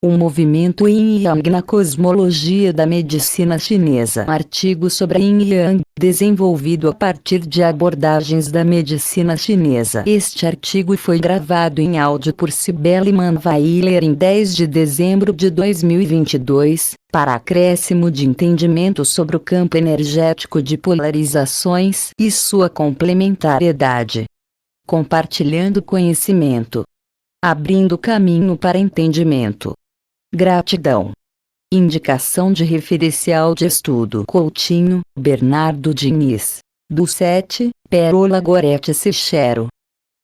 O movimento Yin Yang na cosmologia da medicina chinesa. Artigo sobre Yin Yang, desenvolvido a partir de abordagens da medicina chinesa. Este artigo foi gravado em áudio por Cibele Manweiler em 10 de dezembro de 2022, para acréscimo de entendimento sobre o campo energético de polarizações e sua complementariedade. Compartilhando conhecimento. Abrindo caminho para entendimento. Gratidão. Indicação de referencial de estudo: Coutinho, Bernardo Diniz. Do 7, Pérola Gorete Sechero.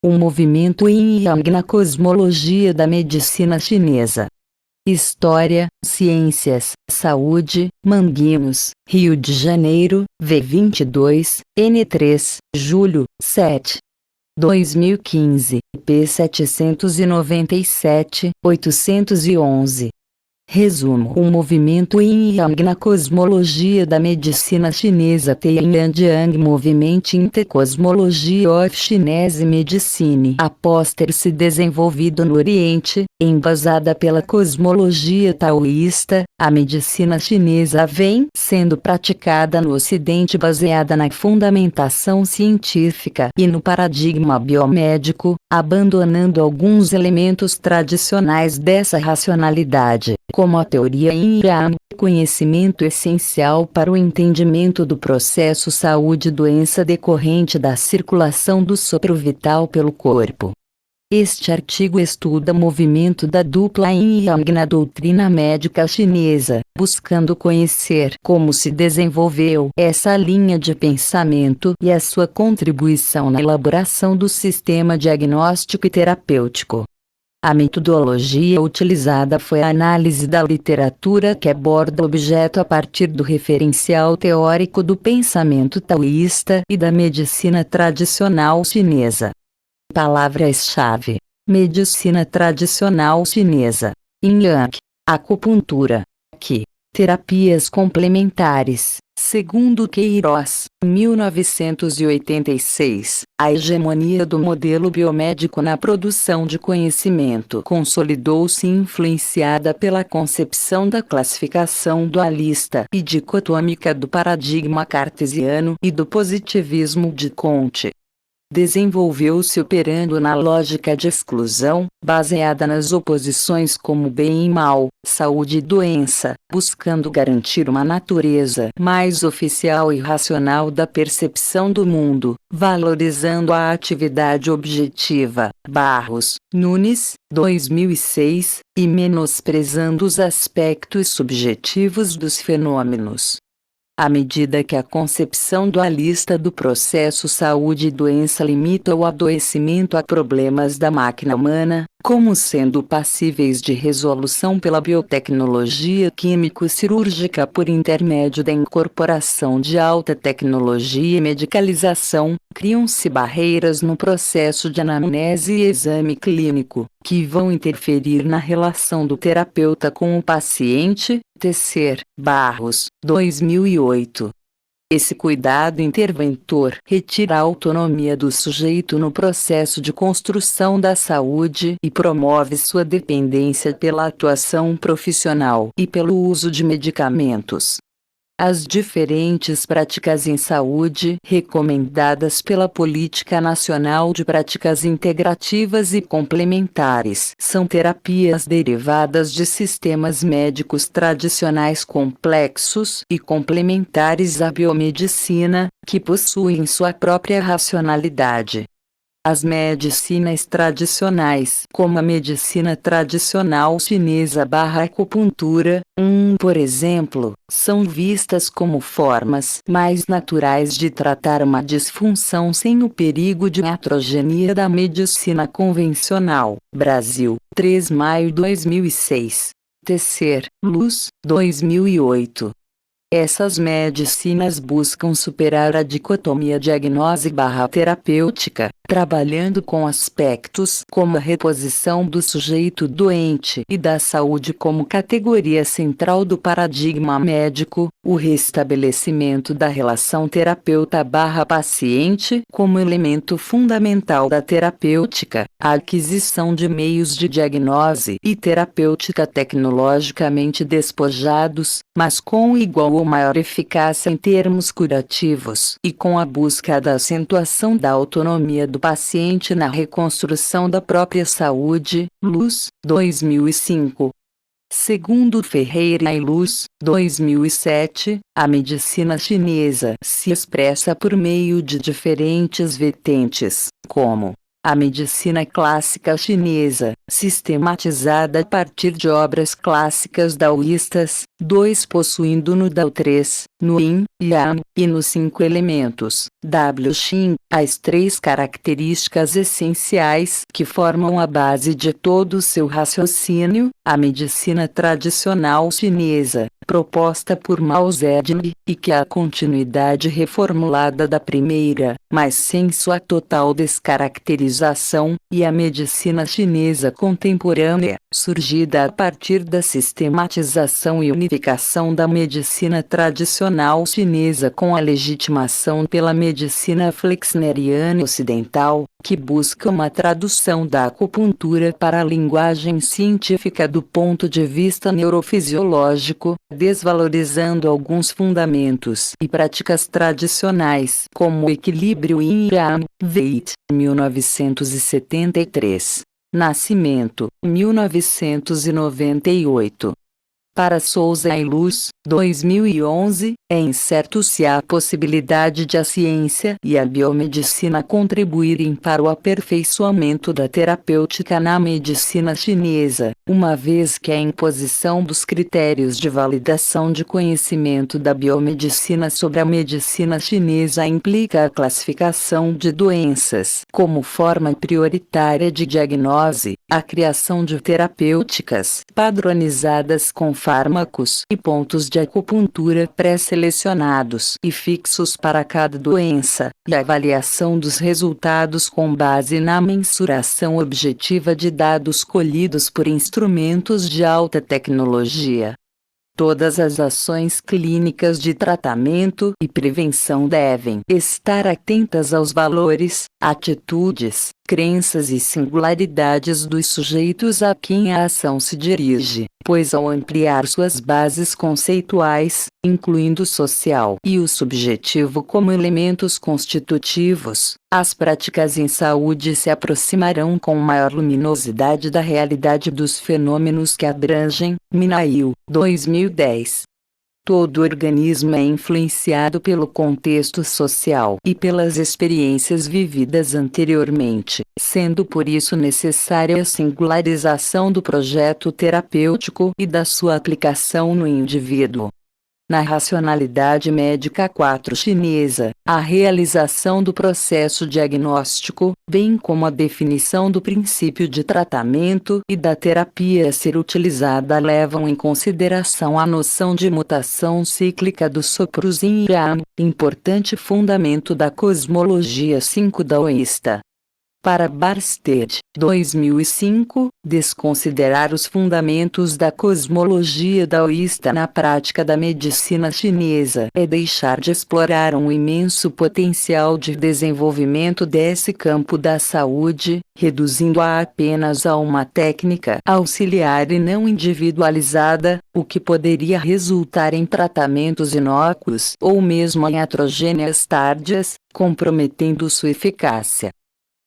O movimento Yin Yang na cosmologia da medicina chinesa. História, Ciências, Saúde, Manguinhos, Rio de Janeiro, V22, N3, Julho, 7. 2015, p. 797, 811. Resumo: o movimento Yin Yang na cosmologia da medicina chinesa. Tianyang Movement in the Cosmology of Chinese Medicine. Após ter se desenvolvido no Oriente, embasada pela cosmologia taoísta, a medicina chinesa vem sendo praticada no Ocidente baseada na fundamentação científica e no paradigma biomédico, abandonando alguns elementos tradicionais dessa racionalidade, como a teoria Yin Yang, conhecimento essencial para o entendimento do processo saúde-doença decorrente da circulação do sopro vital pelo corpo. Este artigo estuda o movimento da dupla Yin Yang na doutrina médica chinesa, buscando conhecer como se desenvolveu essa linha de pensamento e a sua contribuição na elaboração do sistema diagnóstico e terapêutico. A metodologia utilizada foi a análise da literatura que aborda o objeto a partir do referencial teórico do pensamento taoísta e da medicina tradicional chinesa. Palavras-chave: medicina tradicional chinesa, Yin Yang, acupuntura, Qi, terapias complementares. Segundo Queiroz, 1986, a hegemonia do modelo biomédico na produção de conhecimento consolidou-se influenciada pela concepção da classificação dualista e dicotômica do paradigma cartesiano e do positivismo de Comte. Desenvolveu-se operando na lógica de exclusão, baseada nas oposições como bem e mal, saúde e doença, buscando garantir uma natureza mais oficial e racional da percepção do mundo, valorizando a atividade objetiva. Barros, Nunes, 2006, e menosprezando os aspectos subjetivos dos fenômenos. À medida que a concepção dualista do processo saúde e doença limita o adoecimento a problemas da máquina humana, como sendo passíveis de resolução pela biotecnologia químico-cirúrgica por intermédio da incorporação de alta tecnologia e medicalização, criam-se barreiras no processo de anamnese e exame clínico, que vão interferir na relação do terapeuta com o paciente. Tecer, Barros, 2008. Esse cuidado interventor retira a autonomia do sujeito no processo de construção da saúde e promove sua dependência pela atuação profissional e pelo uso de medicamentos. As diferentes práticas em saúde recomendadas pela Política Nacional de Práticas Integrativas e Complementares são terapias derivadas de sistemas médicos tradicionais complexos e complementares à biomedicina, que possuem sua própria racionalidade. As medicinas tradicionais, como a medicina tradicional chinesa / acupuntura, por exemplo, são vistas como formas mais naturais de tratar uma disfunção sem o perigo de iatrogenia da medicina convencional. Brasil, 3 de maio de 2006. Tecer, Luz, 2008. Essas medicinas buscam superar a dicotomia diagnose / terapêutica, trabalhando com aspectos como a reposição do sujeito doente e da saúde como categoria central do paradigma médico, o restabelecimento da relação terapeuta/paciente como elemento fundamental da terapêutica, a aquisição de meios de diagnose e terapêutica tecnologicamente despojados, mas com igual ou maior eficácia em termos curativos, e com a busca da acentuação da autonomia do paciente na reconstrução da própria saúde. Luz, 2005. Segundo Ferreira e Luz, 2007, a medicina chinesa se expressa por meio de diferentes vertentes, como a medicina clássica chinesa, sistematizada a partir de obras clássicas daoístas, possuindo no Dao 3, no Yin, Yang, e nos 5 elementos, Xin, as 3 características essenciais que formam a base de todo o seu raciocínio, a medicina tradicional chinesa, proposta por Mao Zedong, e que é a continuidade reformulada da primeira, mas sem sua total descaracterização, e a medicina chinesa contemporânea, surgida a partir da sistematização e unificação da medicina tradicional chinesa com a legitimação pela medicina flexneriana ocidental, que busca uma tradução da acupuntura para a linguagem científica do ponto de vista neurofisiológico, desvalorizando alguns fundamentos e práticas tradicionais, como o equilíbrio Yin-Yang. Veit, 1973. Nascimento, 1998. Para Souza e Luz, 2011, é incerto se há a possibilidade de a ciência e a biomedicina contribuírem para o aperfeiçoamento da terapêutica na medicina chinesa, uma vez que a imposição dos critérios de validação de conhecimento da biomedicina sobre a medicina chinesa implica a classificação de doenças como forma prioritária de diagnose, a criação de terapêuticas padronizadas com fármacos e pontos de acupuntura pré-selecionados e fixos para cada doença, e a avaliação dos resultados com base na mensuração objetiva de dados colhidos por instrumentos de alta tecnologia. Todas as ações clínicas de tratamento e prevenção devem estar atentas aos valores, atitudes, crenças e singularidades dos sujeitos a quem a ação se dirige, pois ao ampliar suas bases conceituais, incluindo o social e o subjetivo como elementos constitutivos, as práticas em saúde se aproximarão com maior luminosidade da realidade dos fenômenos que abrangem. Minail, 2010. Todo organismo é influenciado pelo contexto social e pelas experiências vividas anteriormente, sendo por isso necessária a singularização do projeto terapêutico e da sua aplicação no indivíduo. Na racionalidade médica 4 chinesa, a realização do processo diagnóstico, bem como a definição do princípio de tratamento e da terapia a ser utilizada levam em consideração a noção de mutação cíclica dos sopros Yin e Yang, importante fundamento da cosmologia 5 daoísta. Para Barsted, 2005, desconsiderar os fundamentos da cosmologia daoísta na prática da medicina chinesa é deixar de explorar um imenso potencial de desenvolvimento desse campo da saúde, reduzindo-a apenas a uma técnica auxiliar e não individualizada, o que poderia resultar em tratamentos inócuos ou mesmo em iatrogênias tardias, comprometendo sua eficácia.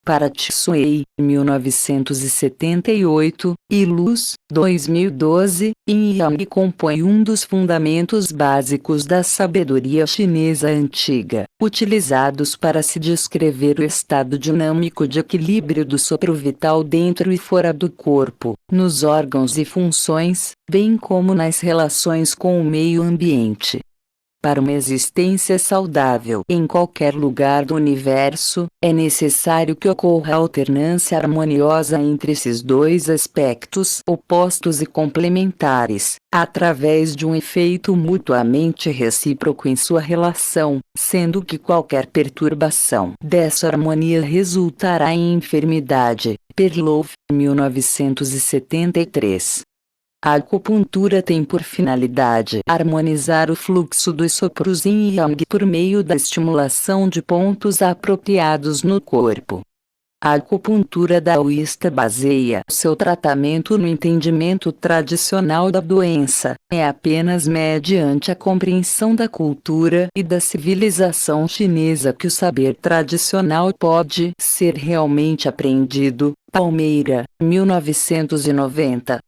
Para Tsuei, 1978, e Luz, 2012, Yin e Yang compõe um dos fundamentos básicos da sabedoria chinesa antiga, utilizados para se descrever o estado dinâmico de equilíbrio do sopro vital dentro e fora do corpo, nos órgãos e funções, bem como nas relações com o meio ambiente. Para uma existência saudável em qualquer lugar do universo, é necessário que ocorra a alternância harmoniosa entre esses dois aspectos opostos e complementares, através de um efeito mutuamente recíproco em sua relação, sendo que qualquer perturbação dessa harmonia resultará em enfermidade. Perlow, 1973. A acupuntura tem por finalidade harmonizar o fluxo dos sopros yin e yang por meio da estimulação de pontos apropriados no corpo. A acupuntura daoísta baseia seu tratamento no entendimento tradicional da doença, é apenas mediante a compreensão da cultura e da civilização chinesa que o saber tradicional pode ser realmente aprendido. Palmeira, 1990.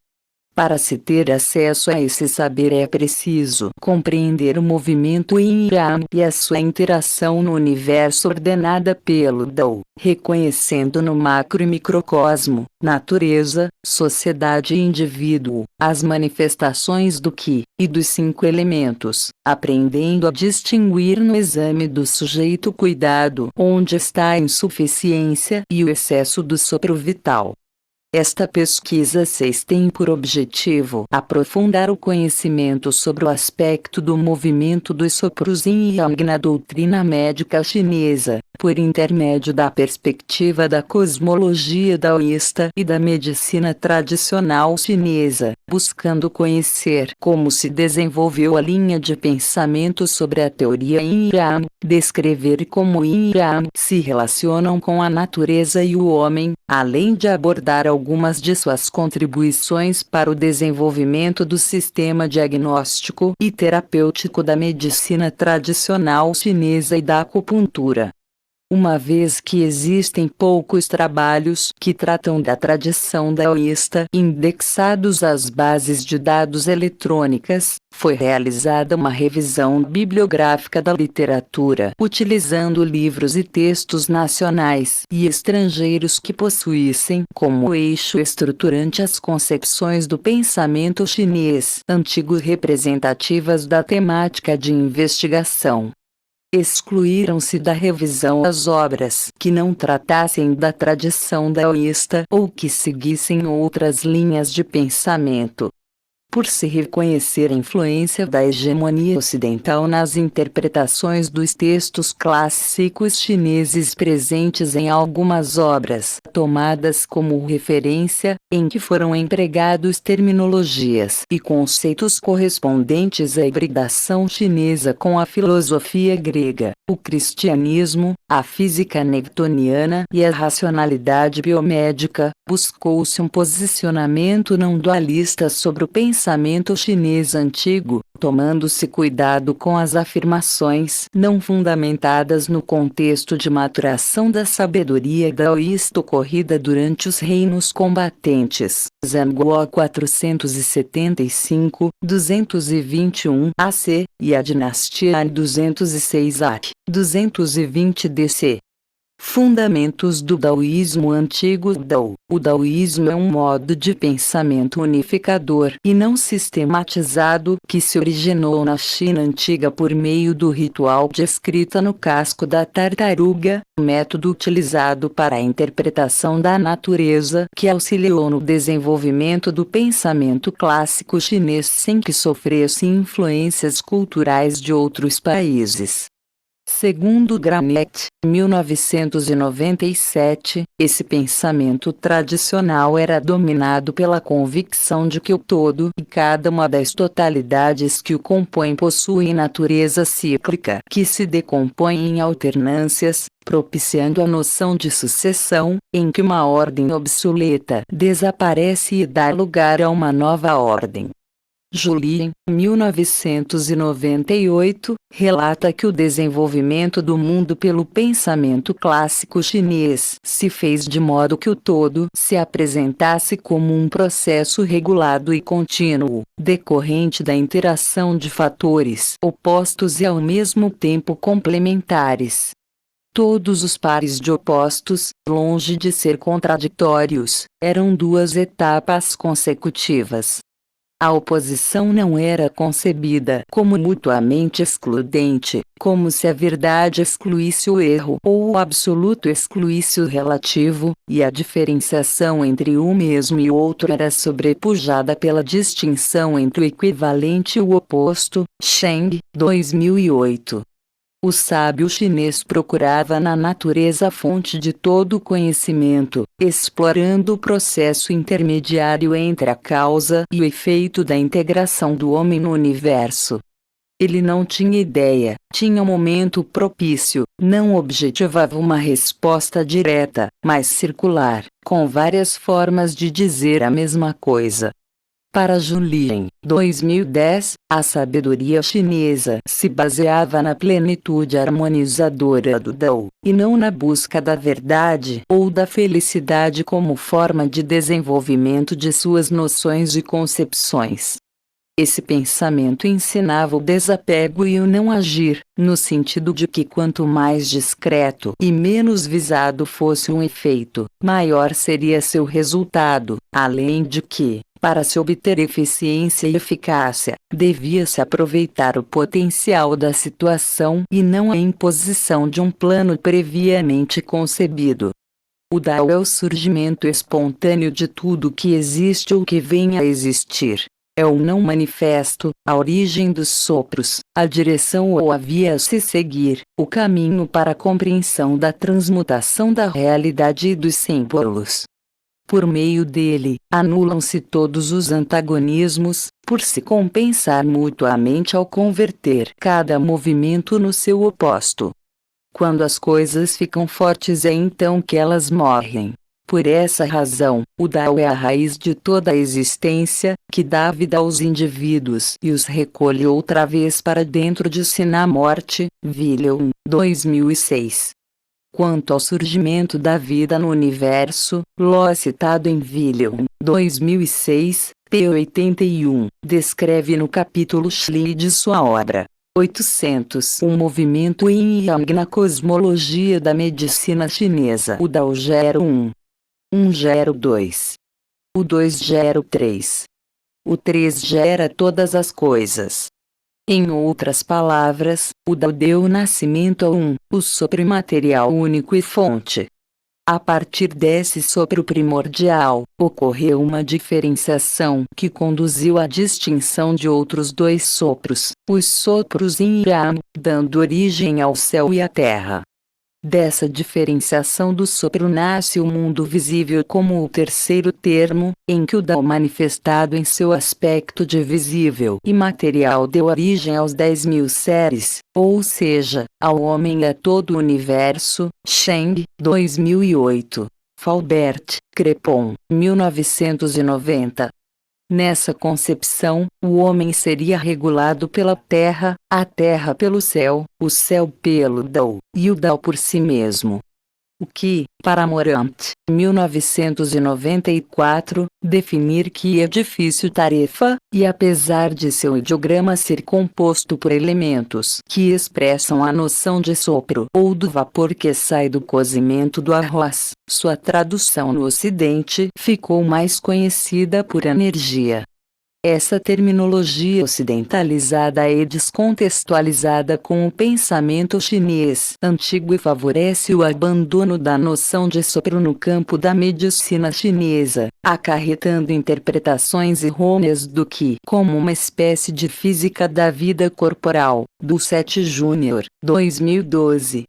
Para se ter acesso a esse saber é preciso compreender o movimento Yin e Yang e a sua interação no universo ordenada pelo Dao, reconhecendo no macro e microcosmo, natureza, sociedade e indivíduo, as manifestações do Qi e dos 5 elementos, aprendendo a distinguir no exame do sujeito cuidado onde está a insuficiência e o excesso do sopro vital. Esta pesquisa 6 tem por objetivo aprofundar o conhecimento sobre o aspecto do movimento dos sopros Yin e Yang na doutrina médica chinesa, por intermédio da perspectiva da cosmologia daoísta e da medicina tradicional chinesa, buscando conhecer como se desenvolveu a linha de pensamento sobre a teoria Yin e Yang, descrever como Yin e Yang se relacionam com a natureza e o homem, além de abordar algumas de suas contribuições para o desenvolvimento do sistema diagnóstico e terapêutico da medicina tradicional chinesa e da acupuntura. Uma vez que existem poucos trabalhos que tratam da tradição daoísta indexados às bases de dados eletrônicas, foi realizada uma revisão bibliográfica da literatura, utilizando livros e textos nacionais e estrangeiros que possuíssem como eixo estruturante as concepções do pensamento chinês antigo representativas da temática de investigação. Excluíram-se da revisão as obras que não tratassem da tradição daoísta ou que seguissem outras linhas de pensamento. Por se reconhecer a influência da hegemonia ocidental nas interpretações dos textos clássicos chineses presentes em algumas obras tomadas como referência, em que foram empregados terminologias e conceitos correspondentes à hibridação chinesa com a filosofia grega, o cristianismo, a física newtoniana e a racionalidade biomédica, buscou-se um posicionamento não dualista sobre o pensamento chinês antigo, tomando-se cuidado com as afirmações não fundamentadas no contexto de maturação da sabedoria daoísta ocorrida durante os reinos combatentes, Zhenguo 475, 221 AC, e a dinastia 206 AC, 220 DC. Fundamentos do Daoísmo Antigo. O daoísmo é um modo de pensamento unificador e não sistematizado que se originou na China antiga por meio do ritual de escrita no casco da tartaruga, método utilizado para a interpretação da natureza que auxiliou no desenvolvimento do pensamento clássico chinês sem que sofresse influências culturais de outros países. Segundo Gramsci, 1997, esse pensamento tradicional era dominado pela convicção de que o todo e cada uma das totalidades que o compõem possuem natureza cíclica, que se decompõe em alternâncias, propiciando a noção de sucessão, em que uma ordem obsoleta desaparece e dá lugar a uma nova ordem. Julien, 1998, relata que o desenvolvimento do mundo pelo pensamento clássico chinês se fez de modo que o todo se apresentasse como um processo regulado e contínuo, decorrente da interação de fatores opostos e ao mesmo tempo complementares. Todos os pares de opostos, longe de ser contraditórios, eram duas etapas consecutivas. A oposição não era concebida como mutuamente excludente, como se a verdade excluísse o erro ou o absoluto excluísse o relativo, e a diferenciação entre o mesmo e o outro era sobrepujada pela distinção entre o equivalente e o oposto. Cheng, 2008. O sábio chinês procurava na natureza a fonte de todo o conhecimento, explorando o processo intermediário entre a causa e o efeito da integração do homem no universo. Ele não tinha ideia, tinha um momento propício, não objetivava uma resposta direta, mas circular, com várias formas de dizer a mesma coisa. Para Julien, 2010, a sabedoria chinesa se baseava na plenitude harmonizadora do Dao, e não na busca da verdade ou da felicidade como forma de desenvolvimento de suas noções e concepções. Esse pensamento ensinava o desapego e o não agir, no sentido de que quanto mais discreto e menos visado fosse um efeito, maior seria seu resultado, além de que, para se obter eficiência e eficácia, devia-se aproveitar o potencial da situação e não a imposição de um plano previamente concebido. O Dao é o surgimento espontâneo de tudo que existe ou que venha a existir. É o não manifesto, a origem dos sopros, a direção ou a via a se seguir, o caminho para a compreensão da transmutação da realidade e dos símbolos. Por meio dele, anulam-se todos os antagonismos, por se compensar mutuamente ao converter cada movimento no seu oposto. Quando as coisas ficam fortes é então que elas morrem. Por essa razão, o Dao é a raiz de toda a existência, que dá vida aos indivíduos e os recolhe outra vez para dentro de si na morte. William, 2006. Quanto ao surgimento da vida no universo, Ló citado em William, 2006, p. 81, descreve no capítulo Shli de sua obra 800 um movimento Yin e Yang na cosmologia da medicina chinesa. O Dao gera 1 gera 2. O 2 gera 3. O 3 gera todas as coisas. Em outras palavras, o Dao deu nascimento a o sopro imaterial único e fonte. A partir desse sopro primordial, ocorreu uma diferenciação que conduziu à distinção de outros dois sopros, os sopros Yin e Yang, dando origem ao céu e à terra. Dessa diferenciação do sopro nasce o mundo visível como o terceiro termo, em que o Dao manifestado em seu aspecto divisível e material deu origem aos 10.000 seres, ou seja, ao homem e a todo o universo. Cheng, 2008. Faubert, Crepon, 1990. Nessa concepção, o homem seria regulado pela terra, a terra pelo céu, o céu pelo Dao, e o Dao por si mesmo. O que, para Morant, 1994, definir que é difícil tarefa, e apesar de seu ideograma ser composto por elementos que expressam a noção de sopro ou do vapor que sai do cozimento do arroz, sua tradução no Ocidente ficou mais conhecida por energia. Essa terminologia ocidentalizada é descontextualizada com o pensamento chinês antigo e favorece o abandono da noção de sopro no campo da medicina chinesa, acarretando interpretações errôneas do que como uma espécie de física da vida corporal. Doucette Jr., 2012.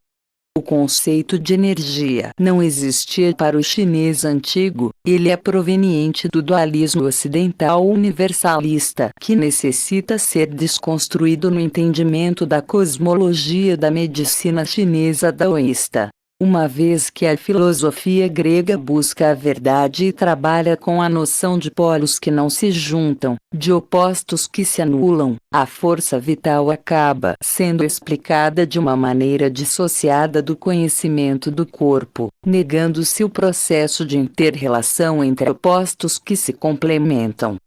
O conceito de energia não existia para o chinês antigo, ele é proveniente do dualismo ocidental universalista que necessita ser desconstruído no entendimento da cosmologia da medicina chinesa daoísta. Uma vez que a filosofia grega busca a verdade e trabalha com a noção de polos que não se juntam, de opostos que se anulam, a força vital acaba sendo explicada de uma maneira dissociada do conhecimento do corpo, negando-se o processo de inter-relação entre opostos que se complementam.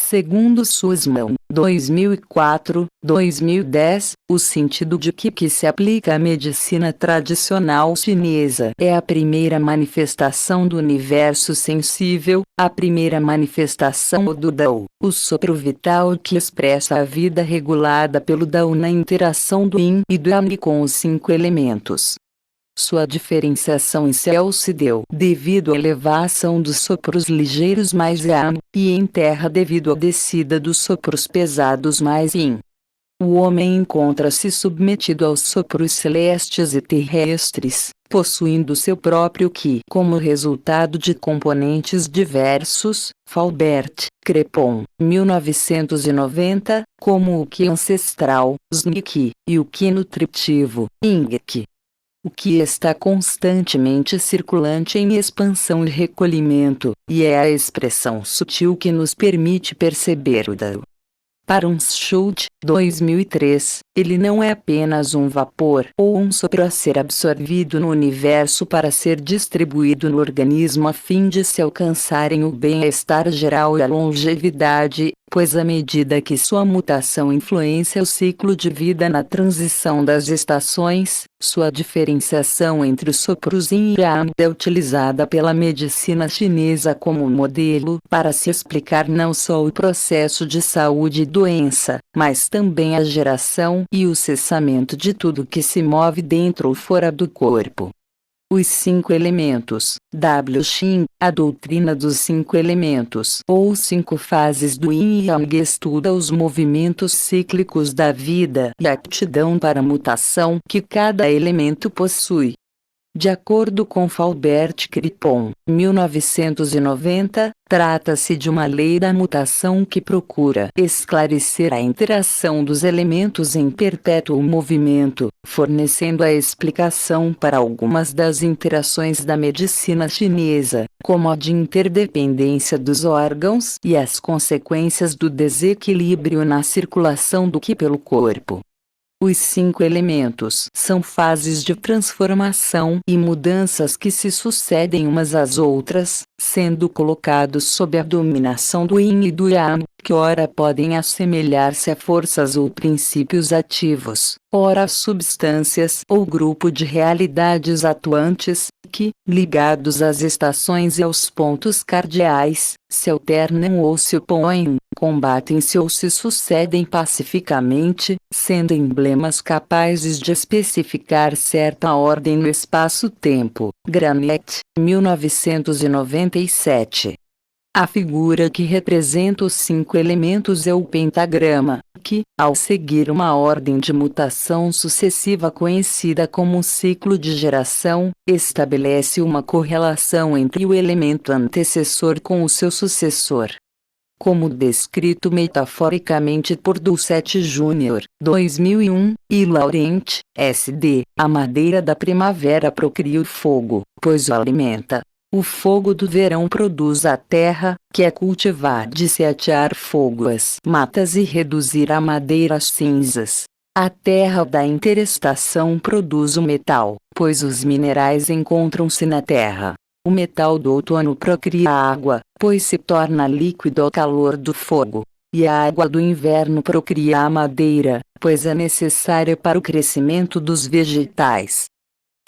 Segundo Sussman, 2004, 2010, o sentido de Qi que se aplica à medicina tradicional chinesa é a primeira manifestação do universo sensível, a primeira manifestação do Dao, o sopro vital que expressa a vida regulada pelo Dao na interação do Yin e do Yang com os 5 elementos. Sua diferenciação em céu se deu devido à elevação dos sopros ligeiros mais Yang, e em terra devido à descida dos sopros pesados mais Yin. O homem encontra-se submetido aos sopros celestes e terrestres, possuindo seu próprio Qi como resultado de componentes diversos. Faubert, Crepon, 1990, como o Qi ancestral, Zheng Qi, e o Qi nutritivo, Ying Qi. O Qi está constantemente circulante em expansão e recolhimento, e é a expressão sutil que nos permite perceber o Dao. Para Schultz, 2003, ele não é apenas um vapor ou um sopro a ser absorvido no universo para ser distribuído no organismo a fim de se alcançarem o bem-estar geral e a longevidade, pois à medida que sua mutação influencia o ciclo de vida na transição das estações, sua diferenciação entre os sopros Yin e Yang é utilizada pela medicina chinesa como modelo para se explicar não só o processo de saúde e doença, mas também a geração e o cessamento de tudo que se move dentro ou fora do corpo. Os 5 elementos, W. Xin, a doutrina dos 5 elementos ou 5 fases do Yin e Yang estuda os movimentos cíclicos da vida e a aptidão para a mutação que cada elemento possui. De acordo com Faubert Crepon, 1990, trata-se de uma lei da mutação que procura esclarecer a interação dos elementos em perpétuo movimento, fornecendo a explicação para algumas das interações da medicina chinesa, como a de interdependência dos órgãos e as consequências do desequilíbrio na circulação do Qi pelo corpo. Os 5 elementos são fases de transformação e mudanças que se sucedem umas às outras, sendo colocados sob a dominação do Yin e do Yang, que ora podem assemelhar-se a forças ou princípios ativos, ora a substâncias ou grupo de realidades atuantes, que, ligados às estações e aos pontos cardeais, se alternam ou se opõem, combatem-se ou se sucedem pacificamente, sendo emblemas capazes de especificar certa ordem no espaço-tempo. Granette, 1997. A figura que representa os 5 elementos é o pentagrama, que, ao seguir uma ordem de mutação sucessiva conhecida como ciclo de geração, estabelece uma correlação entre o elemento antecessor com o seu sucessor. Como descrito metaforicamente por Dulcet Jr., 2001, e Laurent, S.D., a madeira da primavera procria o fogo, pois o alimenta. O fogo do verão produz a terra, que é cultivar de se atear fogo às matas e reduzir a madeira às cinzas. A terra da interestação produz o metal, pois os minerais encontram-se na terra. O metal do outono procria a água, pois se torna líquido ao calor do fogo. E a água do inverno procria a madeira, pois é necessária para o crescimento dos vegetais.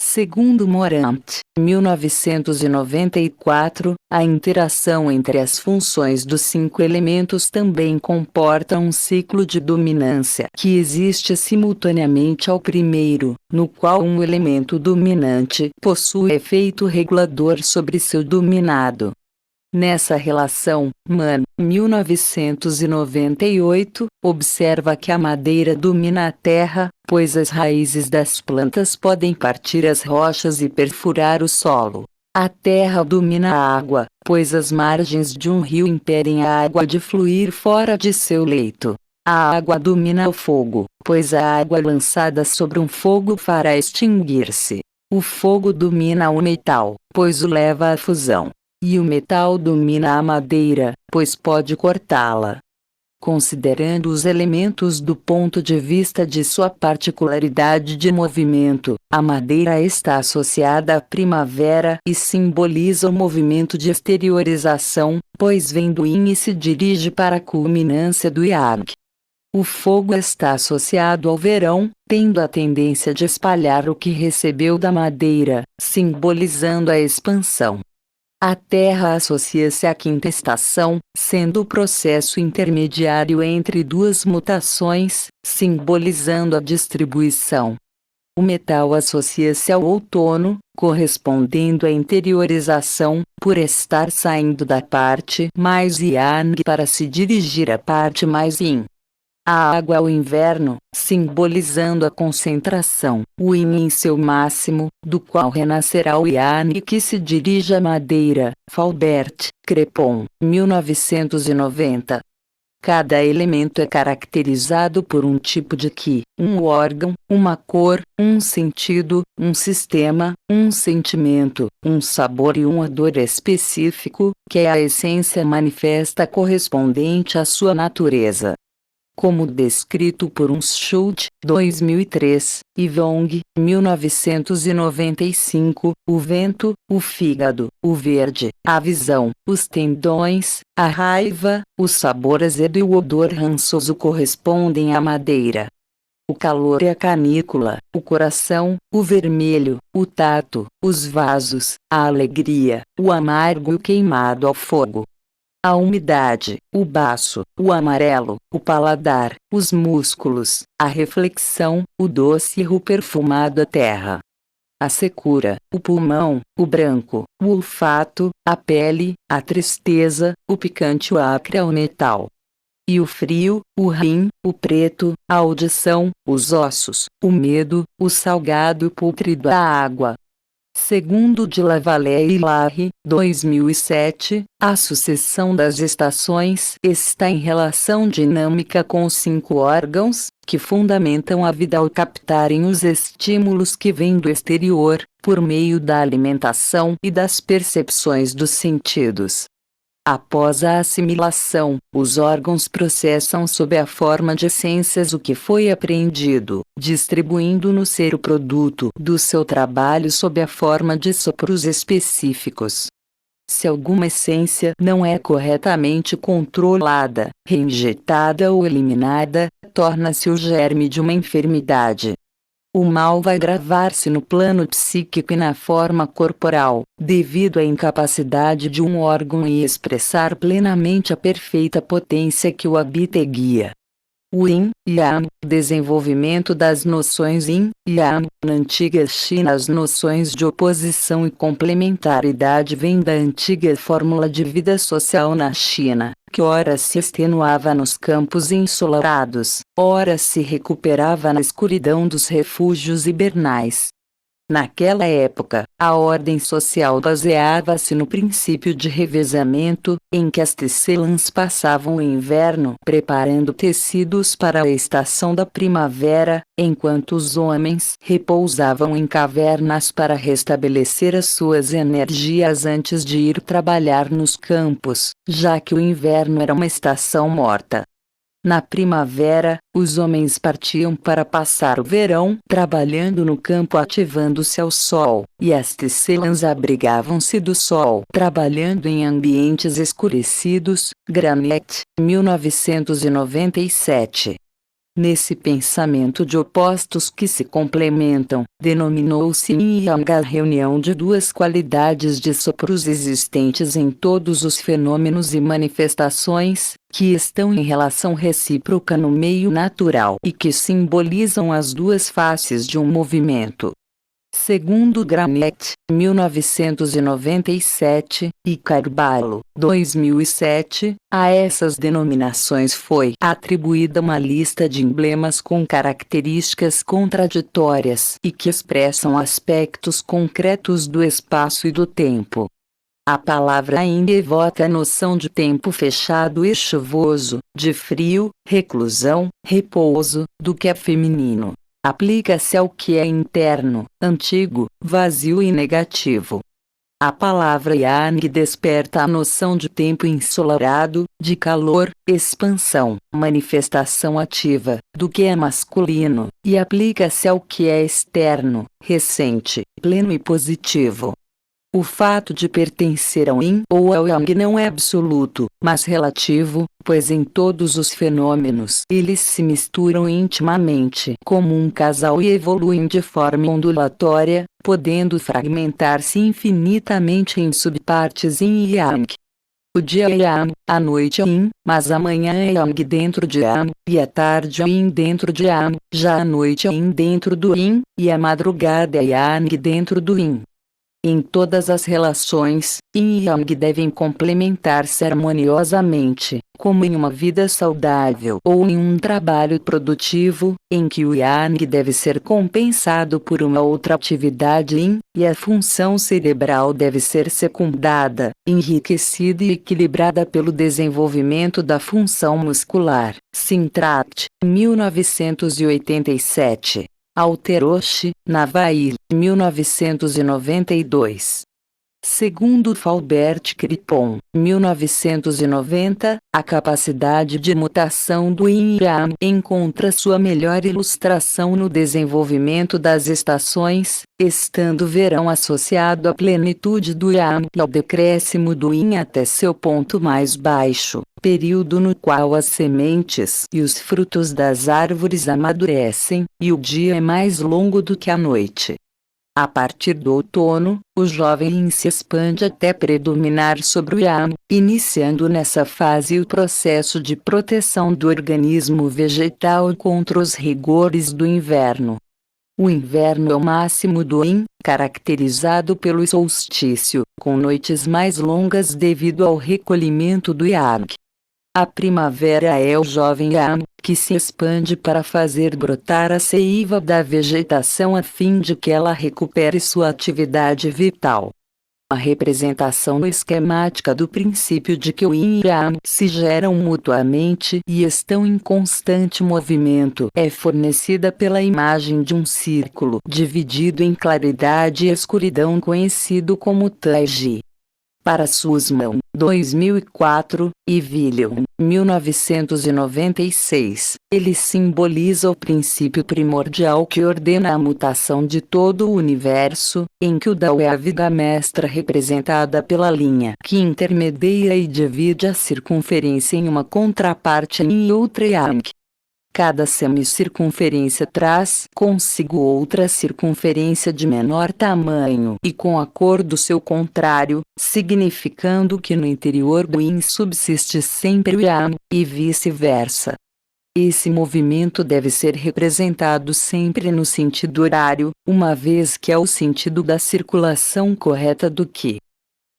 Segundo Morant, 1994, a interação entre as funções dos 5 elementos também comporta um ciclo de dominância que existe simultaneamente ao primeiro, no qual um elemento dominante possui efeito regulador sobre seu dominado. Nessa relação, Mann, 1998, observa que a madeira domina a terra, pois as raízes das plantas podem partir as rochas e perfurar o solo. A terra domina a água, pois as margens de um rio impedem a água de fluir fora de seu leito. A água domina o fogo, pois a água lançada sobre um fogo fará extinguir-se. O fogo domina o metal, pois o leva à fusão. E o metal domina a madeira, pois pode cortá-la. considerando os elementos do ponto de vista de sua particularidade de movimento. A madeira está associada à primavera e simboliza o movimento de exteriorização, pois vem do yin e se dirige para a culminância do yang. O fogo está associado ao verão, tendo a tendência de espalhar o que recebeu da madeira, simbolizando a expansão. A terra associa-se à quinta estação, sendo o processo intermediário entre duas mutações, simbolizando a distribuição. O metal associa-se ao outono, correspondendo à interiorização, por estar saindo da parte mais yang para se dirigir à parte mais yin. A água ao inverno, simbolizando a concentração, o yin em seu máximo, do qual renascerá o yang que se dirige à madeira. Faubert, Crepon, 1990. Cada elemento é caracterizado por um tipo de qi, um órgão, uma cor, um sentido, um sistema, um sentimento, um sabor e uma dor específico, que é a essência manifesta correspondente à sua natureza. Como descrito por Schultz, 2003, e Wong, 1995, o vento, o fígado, o verde, a visão, os tendões, a raiva, o sabor azedo e o odor rançoso correspondem à madeira. O calor e a canícula, o coração, o vermelho, o tato, os vasos, a alegria, o amargo e o queimado ao fogo. A umidade, o baço, o amarelo, o paladar, os músculos, a reflexão, o doce e o perfumado a terra. A secura, o pulmão, o branco, o olfato, a pele, a tristeza, o picante, o acre ao metal. E o frio, o rim, o preto, a audição, os ossos, o medo, o salgado e o pútrido a água. Segundo de Lavallee e Larry, 2007, a sucessão das estações está em relação dinâmica com os 5 órgãos, que fundamentam a vida ao captarem os estímulos que vêm do exterior, por meio da alimentação e das percepções dos sentidos. Após a assimilação, os órgãos processam sob a forma de essências o que foi apreendido, distribuindo no ser o produto do seu trabalho sob a forma de sopros específicos. Se alguma essência não é corretamente controlada, reinjetada ou eliminada, torna-se o germe de uma enfermidade. O mal vai gravar-se no plano psíquico e na forma corporal, devido à incapacidade de um órgão em expressar plenamente a perfeita potência que o habita e guia. O Yin Yang, desenvolvimento das noções Yin Yang. Na antiga China, as noções de oposição e complementaridade vêm da antiga fórmula de vida social na China, que ora se extenuava nos campos ensolarados, ora se recuperava na escuridão dos refúgios hibernais. Naquela época, a ordem social baseava-se no princípio de revezamento, em que as tecelãs passavam o inverno preparando tecidos para a estação da primavera, enquanto os homens repousavam em cavernas para restabelecer as suas energias antes de ir trabalhar nos campos, já que o inverno era uma estação morta. Na primavera, os homens partiam para passar o verão trabalhando no campo ativando-se ao sol, e as tecelãs abrigavam-se do sol trabalhando em ambientes escurecidos. Granette, 1997. Nesse pensamento de opostos que se complementam, denominou-se Yin Yang a reunião de duas qualidades de sopros existentes em todos os fenômenos e manifestações, que estão em relação recíproca no meio natural e que simbolizam as duas faces de um movimento. Segundo Granette, 1997, e Carballo, 2007, a essas denominações foi atribuída uma lista de emblemas com características contraditórias e que expressam aspectos concretos do espaço e do tempo. A palavra Yin evoca a noção de tempo fechado e chuvoso, de frio, reclusão, repouso, do que é feminino. Aplica-se ao que é interno, antigo, vazio e negativo. A palavra Yang desperta a noção de tempo ensolarado, de calor, expansão, manifestação ativa, do que é masculino, e aplica-se ao que é externo, recente, pleno e positivo. O fato de pertencer ao Yin ou ao Yang não é absoluto, mas relativo, pois em todos os fenômenos eles se misturam intimamente como um casal e evoluem de forma ondulatória, podendo fragmentar-se infinitamente em subpartes Yin e Yang. O dia é Yang, a noite é Yin, mas a manhã é Yang dentro de Yang, e a tarde é Yin dentro de Yang, já a noite é Yin dentro do Yin, e a madrugada é Yang dentro do Yin. Em todas as relações, Yin e Yang devem complementar-se harmoniosamente, como em uma vida saudável ou em um trabalho produtivo, em que o Yang deve ser compensado por uma outra atividade Yin, e a função cerebral deve ser secundada, enriquecida e equilibrada pelo desenvolvimento da função muscular. Sintract, 1987. Alteroshi, Navail, 1992. Segundo Faubert Cripon, 1990, a capacidade de mutação do Yin e Yang encontra sua melhor ilustração no desenvolvimento das estações, estando o verão associado à plenitude do Yang e ao decréscimo do Yin até seu ponto mais baixo, período no qual as sementes e os frutos das árvores amadurecem, e o dia é mais longo do que a noite. A partir do outono, o jovem Yin se expande até predominar sobre o Yang, iniciando nessa fase o processo de proteção do organismo vegetal contra os rigores do inverno. O inverno é o máximo do Yin, caracterizado pelo solstício, com noites mais longas devido ao recolhimento do Yang. A primavera é o jovem Yang, que se expande para fazer brotar a seiva da vegetação a fim de que ela recupere sua atividade vital. A representação esquemática do princípio de que o Yin e Yang se geram mutuamente e estão em constante movimento é fornecida pela imagem de um círculo dividido em claridade e escuridão conhecido como Taiji. Para Sussman, 2004, e Villion, 1996, ele simboliza o princípio primordial que ordena a mutação de todo o universo, em que o Dao é a vida mestra representada pela linha que intermedia e divide a circunferência em uma contraparte Yin e outra Yang. Cada semicircunferência traz consigo outra circunferência de menor tamanho e com a cor do seu contrário, significando que no interior do Yin subsiste sempre o Yang, e vice-versa. Esse movimento deve ser representado sempre no sentido horário, uma vez que é o sentido da circulação correta do Qi.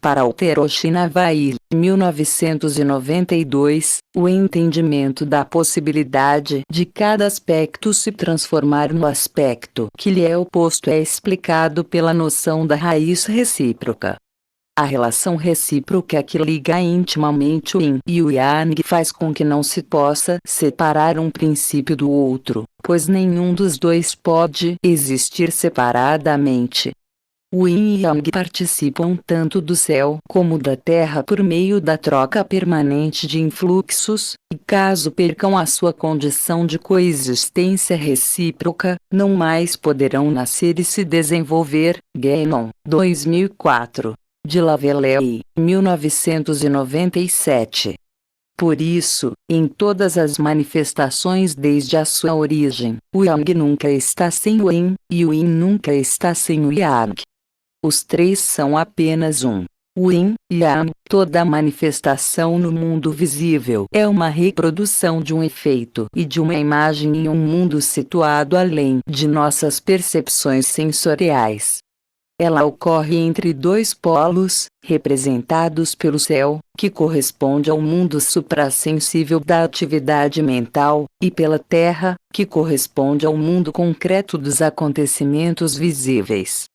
Para Alteroshi Navail, 1992, o entendimento da possibilidade de cada aspecto se transformar no aspecto que lhe é oposto é explicado pela noção da raiz recíproca. A relação recíproca que liga intimamente o Yin e o Yang faz com que não se possa separar um princípio do outro, pois nenhum dos dois pode existir separadamente. O Yin e Yang participam tanto do céu como da terra por meio da troca permanente de influxos, e caso percam a sua condição de coexistência recíproca, não mais poderão nascer e se desenvolver. Guénon, 2004. De Lavelley, 1997. Por isso, em todas as manifestações desde a sua origem, o Yang nunca está sem o Yin, e o Yin nunca está sem o Yang. Os três são apenas um. O Yin e Yang, toda manifestação no mundo visível é uma reprodução de um efeito e de uma imagem em um mundo situado além de nossas percepções sensoriais. Ela ocorre entre dois polos, representados pelo céu, que corresponde ao mundo suprassensível da atividade mental, e pela terra, que corresponde ao mundo concreto dos acontecimentos visíveis.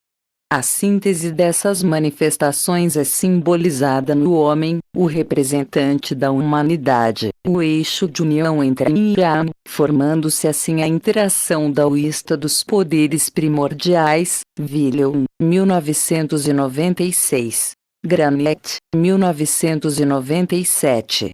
A síntese dessas manifestações é simbolizada no homem, o representante da humanidade, o eixo de união entre Yin e Yang, formando-se assim a interação daoísta dos poderes primordiais. Villion, 1996. Granette, 1997.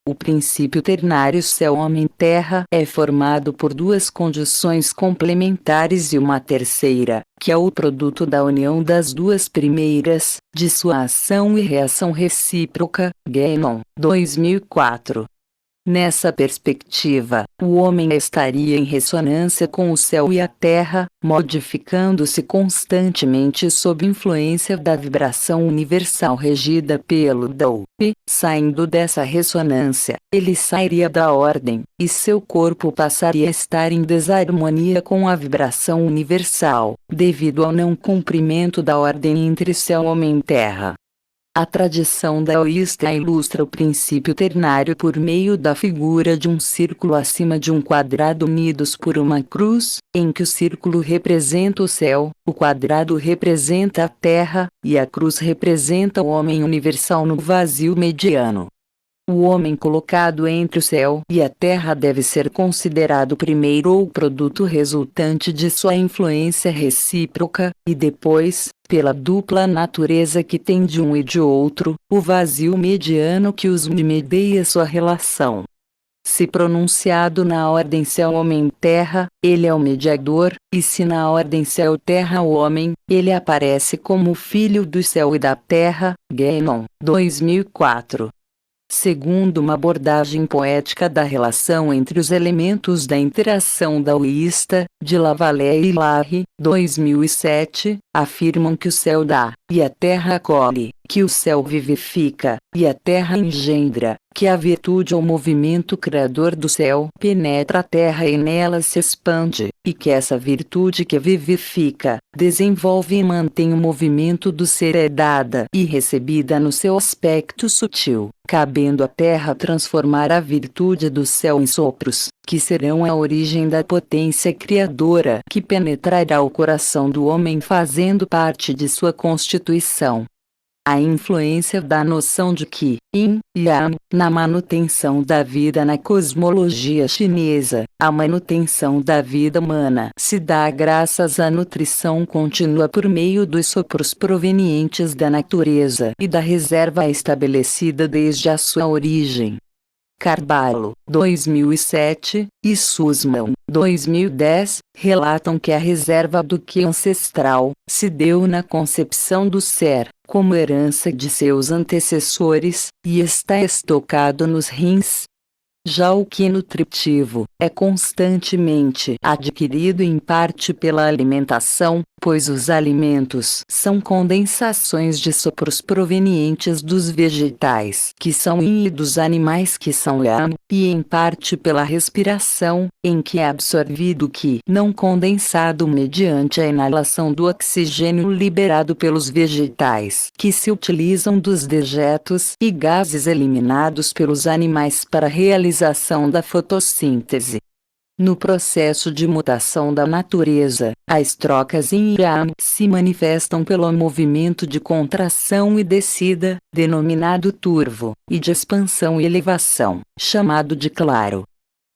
O princípio ternário céu-homem-terra é formado por duas condições complementares e uma terceira, que é o produto da união das duas primeiras, de sua ação e reação recíproca. Guénon, 2004. Nessa perspectiva, o homem estaria em ressonância com o céu e a terra, modificando-se constantemente sob influência da vibração universal regida pelo Dao. Saindo dessa ressonância, ele sairia da ordem, e seu corpo passaria a estar em desarmonia com a vibração universal, devido ao não cumprimento da ordem entre céu, homem e terra. A tradição daoísta ilustra o princípio ternário por meio da figura de um círculo acima de um quadrado unidos por uma cruz, em que o círculo representa o céu, o quadrado representa a terra, e a cruz representa o homem universal no vazio mediano. O homem colocado entre o céu e a terra deve ser considerado primeiro o produto resultante de sua influência recíproca, e depois, pela dupla natureza que tem de um e de outro, o vazio mediano que os une medeia sua relação. Se pronunciado na ordem céu-homem-terra, ele é o mediador, e se na ordem céu-terra-homem, ele aparece como filho do céu e da terra. Guénon, 2004. Segundo uma abordagem poética da relação entre os elementos da interação daoísta, de Lavallee e Larry, 2007, afirmam que o céu dá, e a terra acolhe, que o céu vivifica, e a terra engendra, que a virtude ou movimento criador do céu penetra a terra e nela se expande, e que essa virtude que vivifica, desenvolve e mantém o movimento do ser é dada e recebida no seu aspecto sutil, cabendo à terra transformar a virtude do céu em sopros, que serão a origem da potência criadora que penetrará o coração do homem fazendo parte de sua constituição. A influência da noção de Qi, Yin e Yang, na manutenção da vida na cosmologia chinesa, a manutenção da vida humana se dá graças à nutrição contínua por meio dos sopros provenientes da natureza e da reserva estabelecida desde a sua origem. Carballo, 2007, e Sussman, 2010, relatam que a reserva do Qi ancestral se deu na concepção do ser, como herança de seus antecessores, e está estocado nos rins. Já o Qi nutritivo é constantemente adquirido em parte pela alimentação, pois os alimentos são condensações de sopros provenientes dos vegetais que são Yin e dos animais que são Yang, e em parte pela respiração, em que é absorvido o Qi não condensado mediante a inalação do oxigênio liberado pelos vegetais que se utilizam dos dejetos e gases eliminados pelos animais para a realização da fotossíntese. No processo de mutação da natureza, as trocas Yin e Yang se manifestam pelo movimento de contração e descida, denominado turvo, e de expansão e elevação, chamado de claro.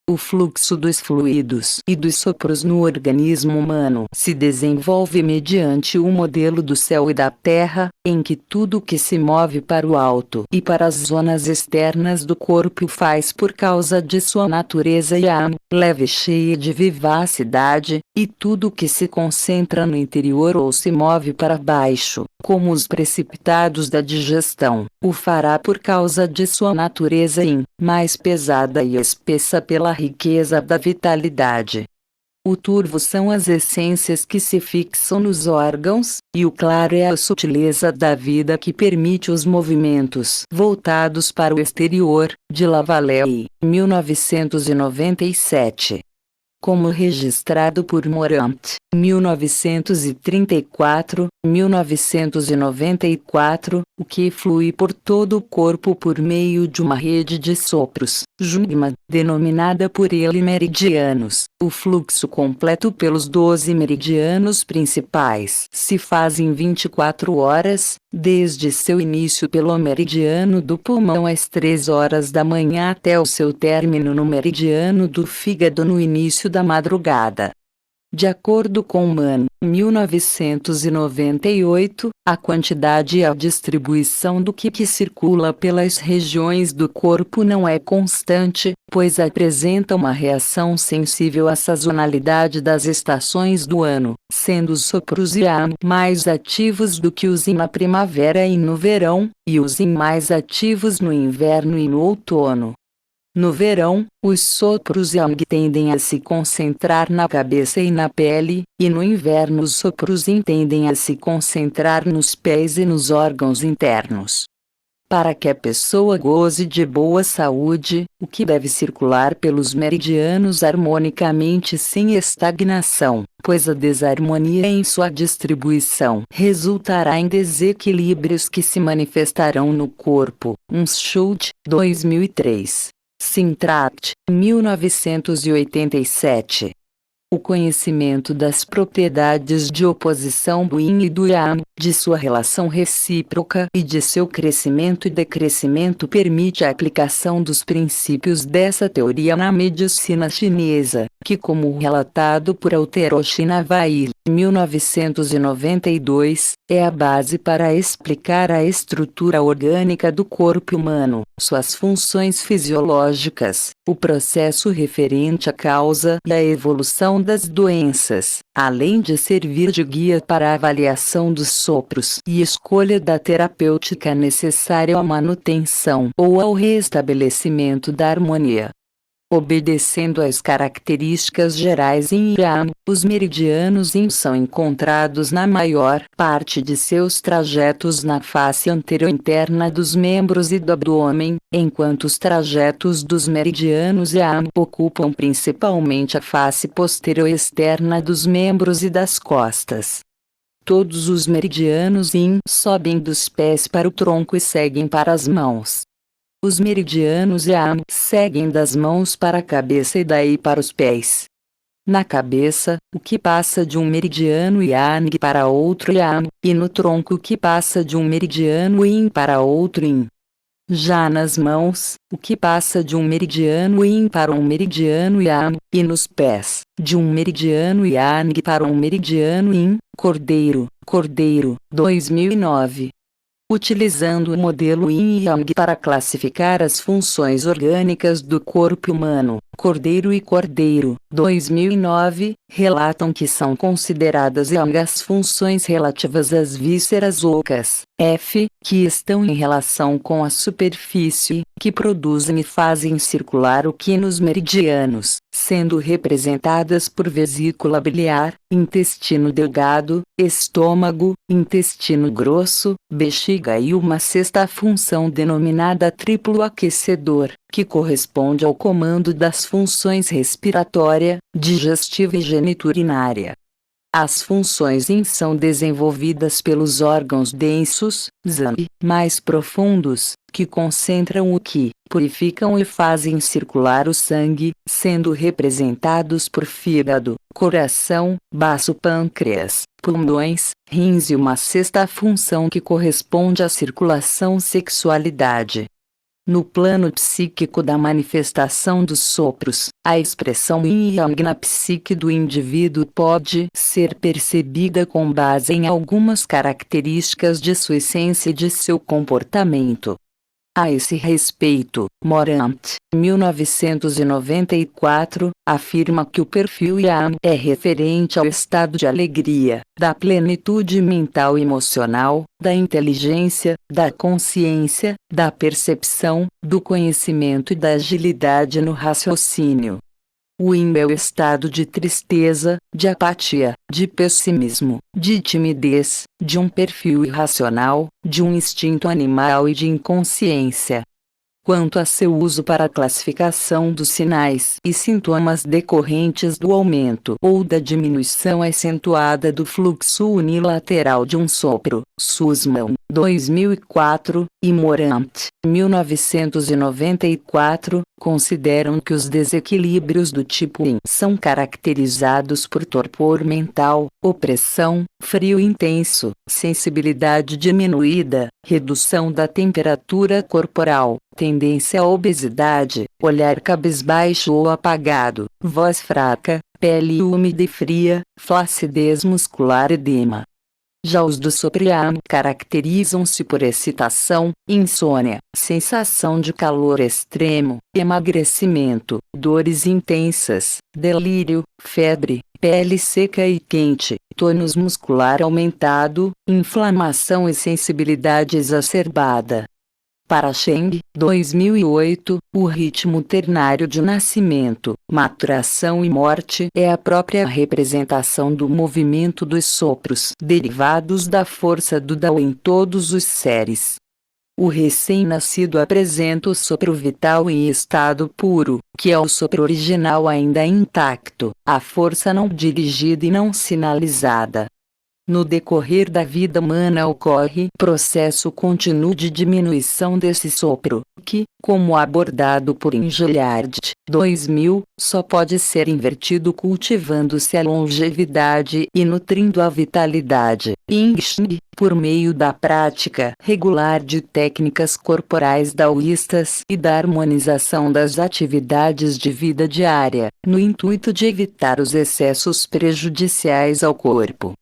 O fluxo dos fluidos e dos sopros no organismo humano se desenvolve mediante o modelo do céu e da terra, em que tudo que se move para o alto e para as zonas externas do corpo faz por causa de sua natureza yang, leve e cheia de vivacidade, e tudo que se concentra no interior ou se move para baixo, como os precipitados da digestão, o fará por causa de sua natureza yin, mais pesada e espessa pela riqueza da vitalidade. O turvo são as essências que se fixam nos órgãos, e o claro é a sutileza da vida que permite os movimentos voltados para o exterior, de Lavallee, 1997. Como registrado por Morant, 1934, 1994, o que flui por todo o corpo por meio de uma rede de sopros, Jungmann, denominada por ele meridianos, O fluxo completo pelos 12 meridianos principais se faz em 24 horas, desde seu início pelo meridiano do pulmão às 3 horas da manhã até o seu término no meridiano do fígado no início da madrugada. De acordo com Mann, 1998, a quantidade e a distribuição do que circula pelas regiões do corpo não é constante, pois apresenta uma reação sensível à sazonalidade das estações do ano, sendo os sopros Yang mais ativos do que os Yin na primavera e no verão, e os Yin mais ativos no inverno e no outono. No verão, os sopros Yang tendem a se concentrar na cabeça e na pele, e no inverno os sopros Yin tendem a se concentrar nos pés e nos órgãos internos. Para que a pessoa goze de boa saúde, o que deve circular pelos meridianos harmonicamente sem estagnação, pois a desarmonia em sua distribuição resultará em desequilíbrios que se manifestarão no corpo. Schultz, 2003. Sintract, 1987. O conhecimento das propriedades de oposição do Yin e do Yang, de sua relação recíproca e de seu crescimento e decrescimento permite a aplicação dos princípios dessa teoria na medicina chinesa, que, como relatado por Altero Shinawai, 1992, é a base para explicar a estrutura orgânica do corpo humano, suas funções fisiológicas, o processo referente à causa e à evolução das doenças, além de servir de guia para a avaliação dos sopros e escolha da terapêutica necessária à manutenção ou ao restabelecimento da harmonia. Obedecendo às características gerais Yin e Yang, os meridianos Yin são encontrados na maior parte de seus trajetos na face anterior interna dos membros e do abdômen, enquanto os trajetos dos meridianos Yang ocupam principalmente a face posterior externa dos membros e das costas. Todos os meridianos Yin sobem dos pés para o tronco e seguem para as mãos. Os meridianos Yang seguem das mãos para a cabeça e daí para os pés. Na cabeça, o que passa de um meridiano Yang para outro Yang, e no tronco o que passa de um meridiano Yin para outro Yin. Já nas mãos, o que passa de um meridiano Yin para um meridiano Yang, e nos pés, de um meridiano Yang para um meridiano Yin. Cordeiro, 2009. Utilizando o modelo Yin e Yang para classificar as funções orgânicas do corpo humano, Cordeiro e Cordeiro, 2009, relatam que são consideradas Yang as funções relativas às vísceras ocas, F, que estão em relação com a superfície, que produzem e fazem circular o Qi nos meridianos, sendo representadas por vesícula biliar, intestino delgado, estômago, intestino grosso, bexiga e uma sexta função denominada triplo aquecedor, que corresponde ao comando das funções respiratória, digestiva e geniturinária. As funções Yin são desenvolvidas pelos órgãos densos, Zang, mais profundos, que concentram o Qi, purificam e fazem circular o sangue, sendo representados por fígado, coração, baço, pâncreas, pulmões, rins e uma sexta função que corresponde à circulação sexualidade. No plano psíquico da manifestação dos sopros, a expressão Yin e Yang na psique do indivíduo pode ser percebida com base em algumas características de sua essência e de seu comportamento. A esse respeito, Morant, 1994, afirma que o perfil Yang é referente ao estado de alegria, da plenitude mental e emocional, da inteligência, da consciência, da percepção, do conhecimento e da agilidade no raciocínio. O Yin é o estado de tristeza, de apatia, de pessimismo, de timidez, de um perfil irracional, de um instinto animal e de inconsciência. Quanto a seu uso para a classificação dos sinais e sintomas decorrentes do aumento ou da diminuição acentuada do fluxo unilateral de um sopro, Sussman, 2004, e Morant, 1994, consideram que os desequilíbrios do tipo I são caracterizados por torpor mental, opressão, frio intenso, sensibilidade diminuída, redução da temperatura corporal, tendência à obesidade, olhar cabisbaixo ou apagado, voz fraca, pele úmida e fria, flacidez muscular e edema. Já os do Sopriano caracterizam-se por excitação, insônia, sensação de calor extremo, emagrecimento, dores intensas, delírio, febre, pele seca e quente, tônus muscular aumentado, inflamação e sensibilidade exacerbada. Para Cheng, 2008, o ritmo ternário de nascimento, maturação e morte é a própria representação do movimento dos sopros derivados da força do Dao em todos os seres. O recém-nascido apresenta o sopro vital em estado puro, que é o sopro original ainda intacto, a força não dirigida e não sinalizada. No decorrer da vida humana ocorre processo contínuo de diminuição desse sopro, que, como abordado por Gilliard, 2000, só pode ser invertido cultivando-se a longevidade e nutrindo a vitalidade. Yingxing, por meio da prática regular de técnicas corporais daoístas e da harmonização das atividades de vida diária, no intuito de evitar os excessos prejudiciais ao corpo.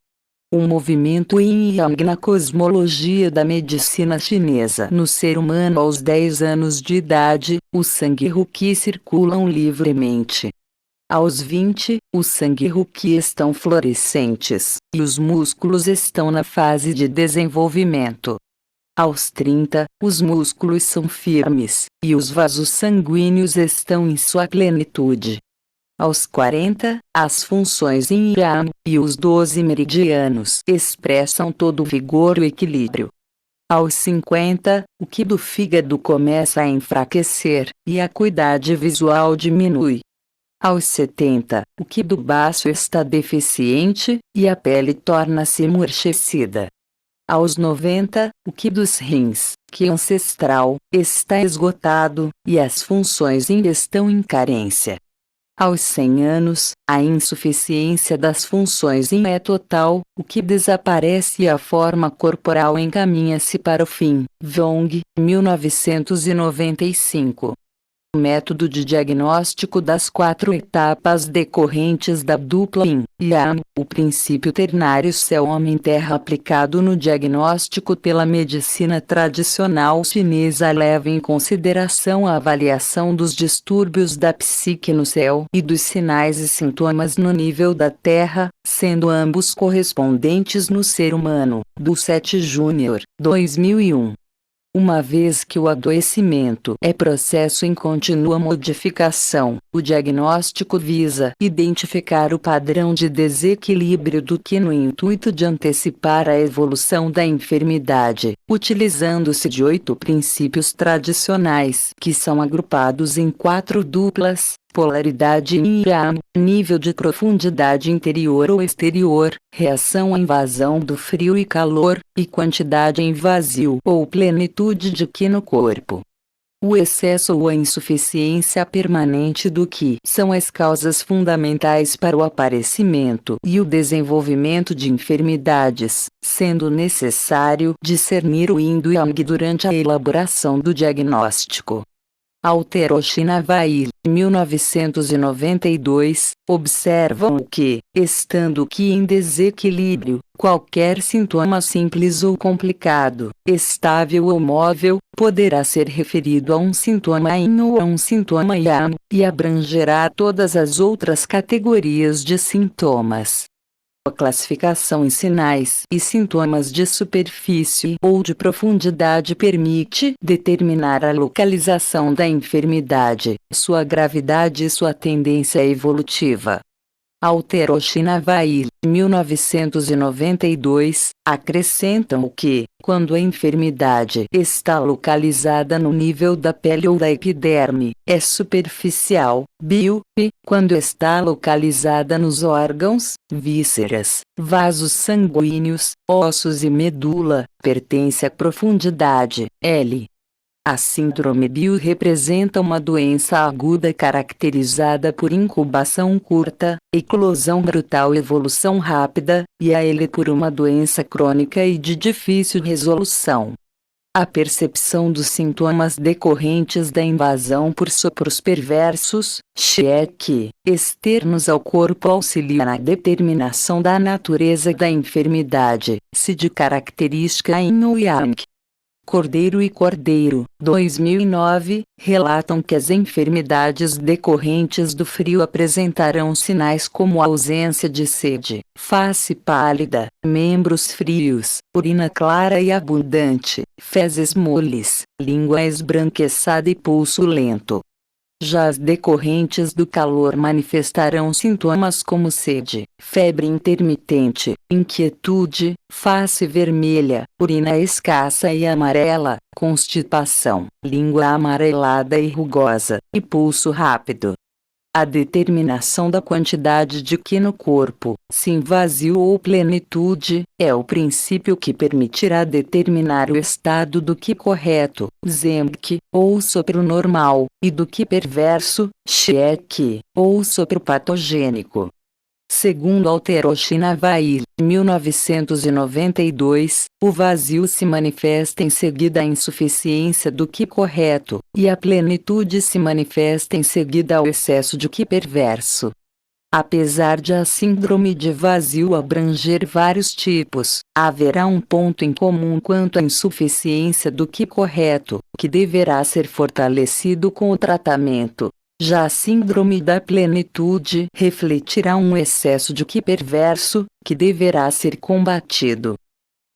O movimento Yin e Yang na cosmologia da medicina chinesa. No ser humano aos 10 anos de idade, os sangue Ruqi circulam livremente. Aos 20, os sangue Ruqi estão florescentes, e os músculos estão na fase de desenvolvimento. Aos 30, os músculos são firmes, e os vasos sanguíneos estão em sua plenitude. Aos 40, as funções Yin e Yang, e os 12 meridianos expressam todo o vigor e equilíbrio. Aos 50, o qi do fígado começa a enfraquecer, e a acuidade visual diminui. Aos 70, o qi do baço está deficiente, e a pele torna-se emurchecida. Aos 90, o qi dos rins, que ancestral, está esgotado, e as funções Yin estão em carência. Aos 100 anos, a insuficiência das funções Yin é total, o que desaparece e a forma corporal encaminha-se para o fim. Wong, 1995. O método de diagnóstico das 4 etapas decorrentes da dupla Yin e Yang, o princípio ternário céu-homem-terra aplicado no diagnóstico pela medicina tradicional chinesa leva em consideração a avaliação dos distúrbios da psique no céu e dos sinais e sintomas no nível da terra, sendo ambos correspondentes no ser humano. Doucette Jr., 2001. Uma vez que o adoecimento é processo em contínua modificação, o diagnóstico visa identificar o padrão de desequilíbrio do qi no intuito de antecipar a evolução da enfermidade, utilizando-se de 8 princípios tradicionais que são agrupados em 4 duplas: polaridade Yin e Yang, nível de profundidade interior ou exterior, reação à invasão do frio e calor, e quantidade em vazio ou plenitude de qi no corpo. O excesso ou a insuficiência permanente do qi são as causas fundamentais para o aparecimento e o desenvolvimento de enfermidades, sendo necessário discernir o Yin do Yang durante a elaboração do diagnóstico. Alteroshi Navai, 1992, observam que, estando o qi em desequilíbrio, qualquer sintoma simples ou complicado, estável ou móvel, poderá ser referido a um sintoma Yin ou a um sintoma Yang, e abrangerá todas as outras categorias de sintomas. A classificação em sinais e sintomas de superfície ou de profundidade permite determinar a localização da enfermidade, sua gravidade e sua tendência evolutiva. Alteroshi Navai, 1992, acrescentam que, quando a enfermidade está localizada no nível da pele ou da epiderme, é superficial, e, quando está localizada nos órgãos, vísceras, vasos sanguíneos, ossos e medula, pertence à profundidade, L. A síndrome BIO representa uma doença aguda caracterizada por incubação curta, eclosão brutal e evolução rápida, e a ele por uma doença crônica e de difícil resolução. A percepção dos sintomas decorrentes da invasão por sopros perversos, externos ao corpo auxilia na determinação da natureza da enfermidade, se de característica yin ou yang. Cordeiro e Cordeiro, 2009, relatam que as enfermidades decorrentes do frio apresentarão sinais como ausência de sede, face pálida, membros frios, urina clara e abundante, fezes moles, língua esbranquiçada e pulso lento. Já as decorrentes do calor manifestarão sintomas como sede, febre intermitente, inquietude, face vermelha, urina escassa e amarela, constipação, língua amarelada e rugosa, e pulso rápido. A determinação da quantidade de Qi no corpo, se vazio ou plenitude, é o princípio que permitirá determinar o estado do Qi correto, Zeng, ou sopro normal, e do Qi perverso, Xie, ou sopro patogênico. Segundo Alteroshi Navai, 1992, o vazio se manifesta em seguida à insuficiência do Qi correto, e a plenitude se manifesta em seguida ao excesso de Qi perverso. Apesar de a síndrome de vazio abranger vários tipos, haverá um ponto em comum quanto à insuficiência do Qi correto, que deverá ser fortalecido com o tratamento. Já a síndrome da plenitude refletirá um excesso de Qi perverso, que deverá ser combatido.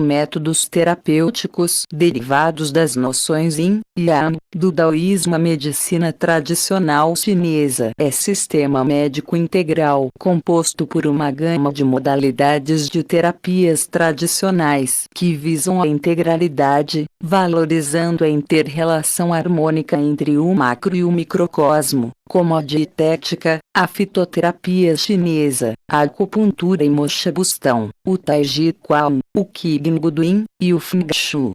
Métodos terapêuticos derivados das noções Yin e Yang do Daoísmo. A medicina tradicional chinesa é sistema médico integral composto por uma gama de modalidades de terapias tradicionais que visam a integralidade, valorizando a inter-relação harmônica entre o macro e o microcosmo, como a dietética, a fitoterapia chinesa, a acupuntura e moxibustão, o taiji chuan, o qigong do yin e o feng shui.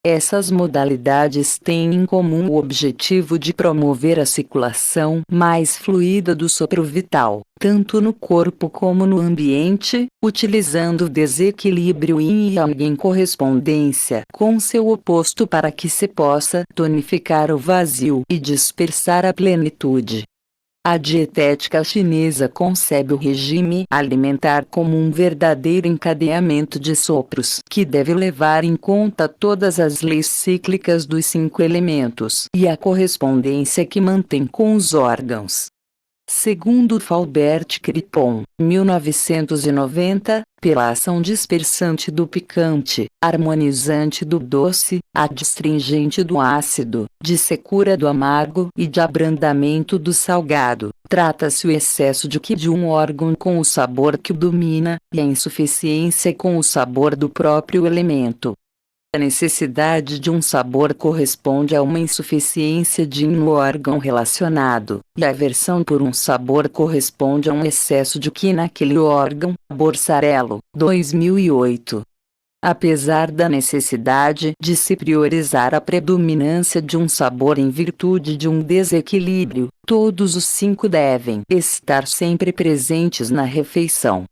Essas modalidades têm em comum o objetivo de promover a circulação mais fluida do sopro vital, tanto no corpo como no ambiente, utilizando o desequilíbrio yin e yang em correspondência com seu oposto para que se possa tonificar o vazio e dispersar a plenitude. A dietética chinesa concebe o regime alimentar como um verdadeiro encadeamento de sopros que deve levar em conta todas as leis cíclicas dos 5 elementos e a correspondência que mantém com os órgãos. Segundo Faubert Cripon, 1990, pela ação dispersante do picante, harmonizante do doce, adstringente do ácido, de secura do amargo e de abrandamento do salgado, trata-se o excesso de Qi de um órgão com o sabor que o domina, e a insuficiência com o sabor do próprio elemento. A necessidade de um sabor corresponde a uma insuficiência de Yin no órgão relacionado, e a aversão por um sabor corresponde a um excesso de Qi naquele órgão. Borsarello, 2008. Apesar da necessidade de se priorizar a predominância de um sabor em virtude de um desequilíbrio, todos os 5 devem estar sempre presentes na refeição.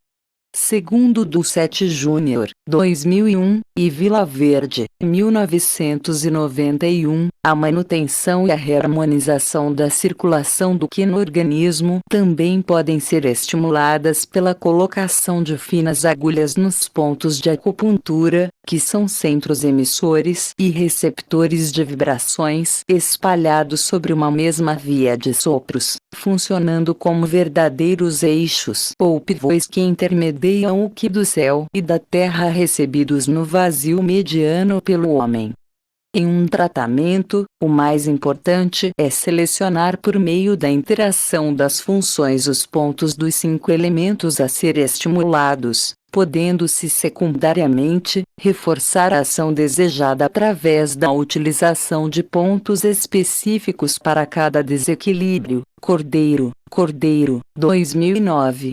Segundo Doucette Jr., 2001, e Vila Verde, 1991, a manutenção e a reharmonização da circulação do Qi no organismo também podem ser estimuladas pela colocação de finas agulhas nos pontos de acupuntura, que são centros emissores e receptores de vibrações espalhados sobre uma mesma via de sopros, funcionando como verdadeiros eixos ou pivôs que intermediam o Qi do céu e da terra recebidos no vazio mediano pelo homem. Em um tratamento, o mais importante é selecionar por meio da interação das funções os pontos dos 5 elementos a ser estimulados, podendo-se secundariamente reforçar a ação desejada através da utilização de pontos específicos para cada desequilíbrio. Cordeiro, 2009.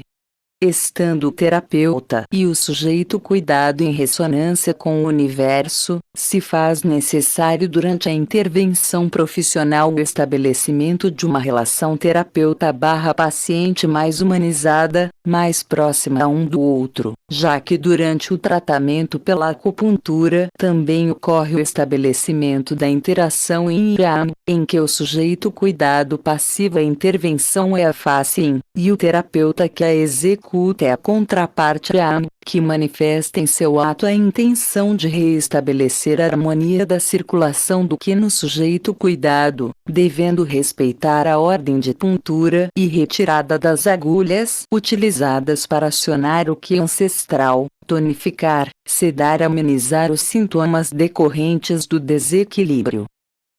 Estando o terapeuta e o sujeito cuidado em ressonância com o universo, se faz necessário durante a intervenção profissional o estabelecimento de uma relação terapeuta/paciente mais humanizada, mais próxima um do outro, já que durante o tratamento pela acupuntura também ocorre o estabelecimento da interação yin-yang, em que o sujeito cuidado passiva a intervenção é a face yin, e o terapeuta que a executa é a contraparte yang, que manifesta em seu ato a intenção de reestabelecer a harmonia da circulação do qi no sujeito cuidado, devendo respeitar a ordem de puntura e retirada das agulhas utilizadas para acionar o qi ancestral, tonificar, sedar e amenizar os sintomas decorrentes do desequilíbrio.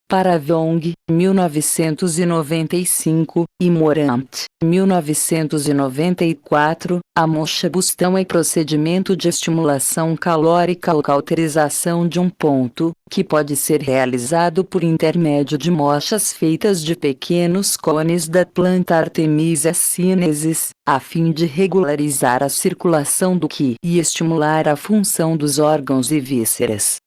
Para Wong, 1995, e Morant, 1994, a moxibustão é procedimento de estimulação calórica ou cauterização de um ponto, que pode ser realizado por intermédio de mochas feitas de pequenos cones da planta Artemisia sinensis, a fim de regularizar a circulação do qi e estimular a função dos órgãos e vísceras.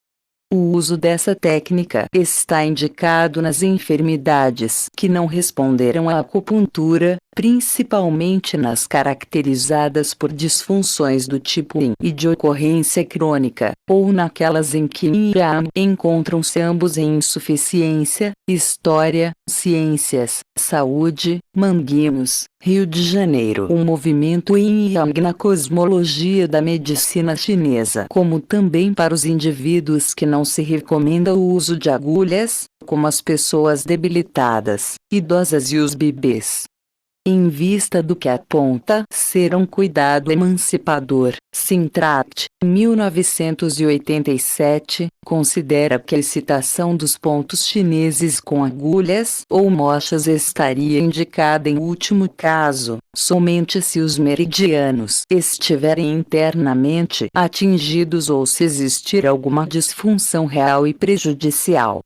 O uso dessa técnica está indicado nas enfermidades que não responderam à acupuntura, principalmente nas caracterizadas por disfunções do tipo yin e de ocorrência crônica, ou naquelas em que yin e yang encontram-se ambos em insuficiência. História, Ciências, Saúde, Manguinhos, Rio de Janeiro. O movimento Yin e Yang na cosmologia da medicina chinesa, como também para os indivíduos que não se recomenda o uso de agulhas, como as pessoas debilitadas, idosas e os bebês. Em vista do que aponta ser um cuidado emancipador, Sintract, 1987, considera que a excitação dos pontos chineses com agulhas ou mochas estaria indicada em último caso, somente se os meridianos estiverem internamente atingidos ou se existir alguma disfunção real e prejudicial.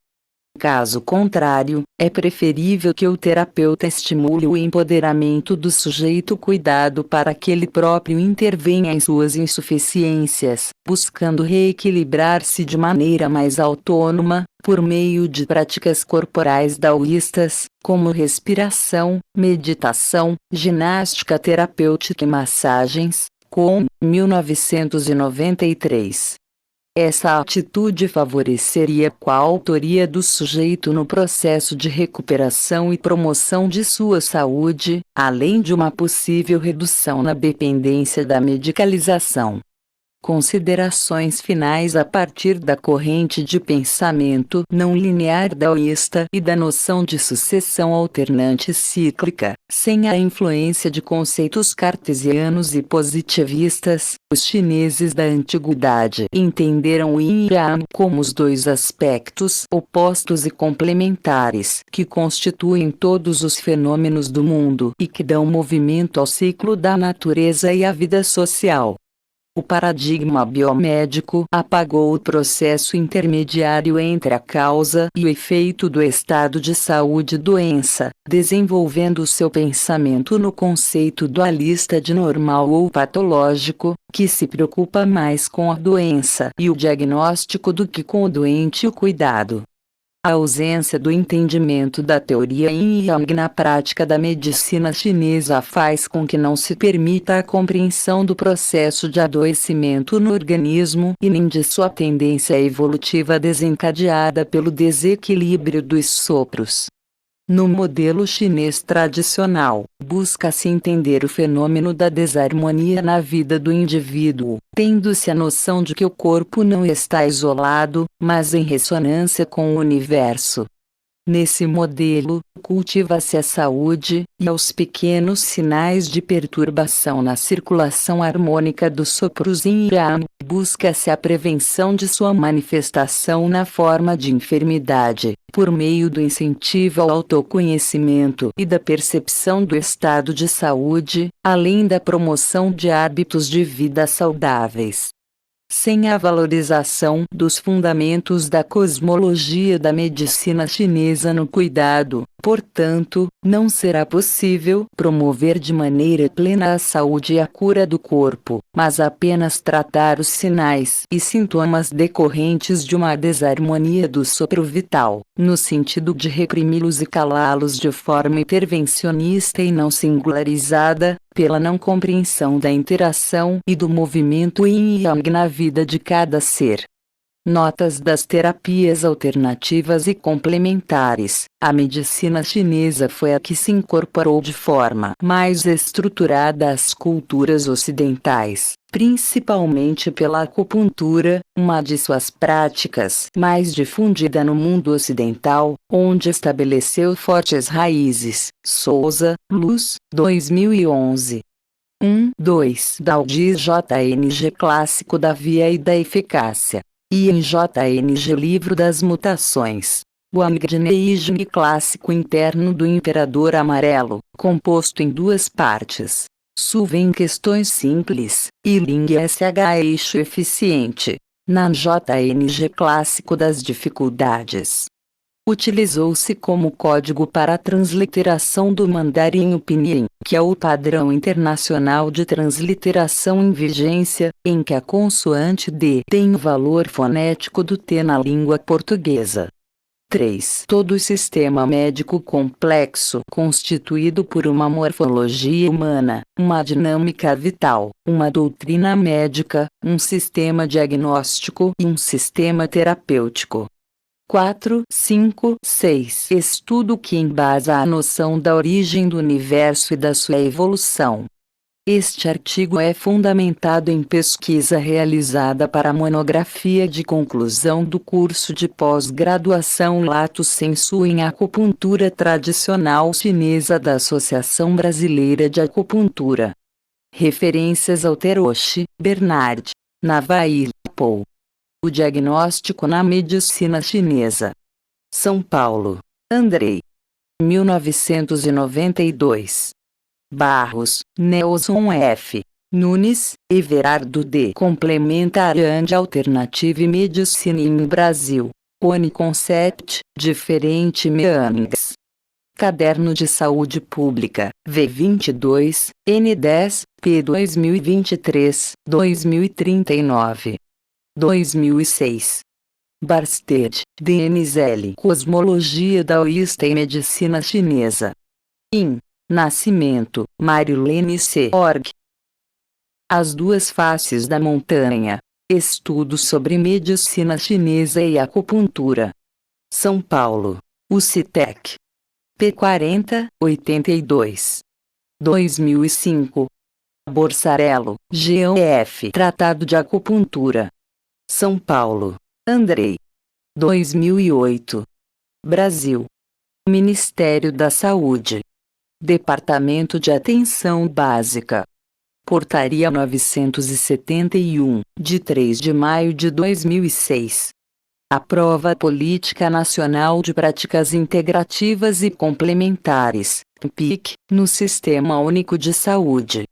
Caso contrário, é preferível que o terapeuta estimule o empoderamento do sujeito cuidado para que ele próprio intervenha em suas insuficiências, buscando reequilibrar-se de maneira mais autônoma, por meio de práticas corporais daoístas, como respiração, meditação, ginástica terapêutica e massagens, com 1993. Essa atitude favoreceria a coautoria do sujeito no processo de recuperação e promoção de sua saúde, além de uma possível redução na dependência da medicalização. Considerações finais a partir da corrente de pensamento não linear daoísta e da noção de sucessão alternante cíclica, sem a influência de conceitos cartesianos e positivistas. Os chineses da antiguidade entenderam o yin e yang como os dois aspectos opostos e complementares que constituem todos os fenômenos do mundo e que dão movimento ao ciclo da natureza e à vida social. O paradigma biomédico apagou o processo intermediário entre a causa e o efeito do estado de saúde-doença, desenvolvendo seu pensamento no conceito dualista de normal ou patológico, que se preocupa mais com a doença e o diagnóstico do que com o doente e o cuidado. A ausência do entendimento da teoria Yin e Yang na prática da medicina chinesa faz com que não se permita a compreensão do processo de adoecimento no organismo e nem de sua tendência evolutiva desencadeada pelo desequilíbrio dos sopros. No modelo chinês tradicional, busca-se entender o fenômeno da desarmonia na vida do indivíduo, tendo-se a noção de que o corpo não está isolado, mas em ressonância com o universo. Nesse modelo, cultiva-se a saúde, e aos pequenos sinais de perturbação na circulação harmônica dos sopros yin e yang, busca-se a prevenção de sua manifestação na forma de enfermidade, por meio do incentivo ao autoconhecimento e da percepção do estado de saúde, além da promoção de hábitos de vida saudáveis. Sem a valorização dos fundamentos da cosmologia da medicina chinesa no cuidado, portanto, não será possível promover de maneira plena a saúde e a cura do corpo, mas apenas tratar os sinais e sintomas decorrentes de uma desarmonia do sopro vital, no sentido de reprimi-los e calá-los de forma intervencionista e não singularizada, pela não compreensão da interação e do movimento yin e yang na vida de cada ser. Notas das terapias alternativas e complementares. A medicina chinesa foi a que se incorporou de forma mais estruturada às culturas ocidentais, principalmente pela acupuntura, uma de suas práticas mais difundida no mundo ocidental, onde estabeleceu fortes raízes. Souza, Luz, 2011. 2. Daldiz JNG Clássico da Via e da Eficácia. E em JNG Livro das Mutações. Wang Neijing Clássico Interno do Imperador Amarelo, composto em duas partes. Suven Questões Simples, e Ling SH Eixo Eficiente. Na JNG Clássico das Dificuldades. Utilizou-se como código para a transliteração do mandarim pinyin, que é o padrão internacional de transliteração em vigência, em que a consoante D tem o valor fonético do T na língua portuguesa. 3. Todo o sistema médico complexo, constituído por uma morfologia humana, uma dinâmica vital, uma doutrina médica, um sistema diagnóstico e um sistema terapêutico. 4, 5, 6. Estudo que embasa a noção da origem do universo e da sua evolução. Este artigo é fundamentado em pesquisa realizada para a monografia de conclusão do curso de pós-graduação Lato Sensu em Acupuntura Tradicional Chinesa da Associação Brasileira de Acupuntura. Referências ao Teroshi, Bernard, Navail, Paul. O diagnóstico na medicina chinesa. São Paulo. Andrei. 1992. Barros, Nelson F. Nunes, Everardo D. Complementarian de Alternative Medicine in Brasil. One Concept, Diferente Meanings. Caderno de Saúde Pública, V22, N10, P 2023-2039. 2006. Barsted, DNZL. Cosmologia Daoísta e Medicina Chinesa. In. Nascimento, Marilene C. Org. As Duas Faces da Montanha. Estudo sobre Medicina Chinesa e Acupuntura. São Paulo. UCTEC. P40, 82. 2005. Borsarello, GEF. Tratado de Acupuntura. São Paulo. Andrei. 2008. Brasil. Ministério da Saúde. Departamento de Atenção Básica. Portaria 971, de 3 de maio de 2006. Aprova Política Nacional de Práticas Integrativas e Complementares, PIC, no Sistema Único de Saúde.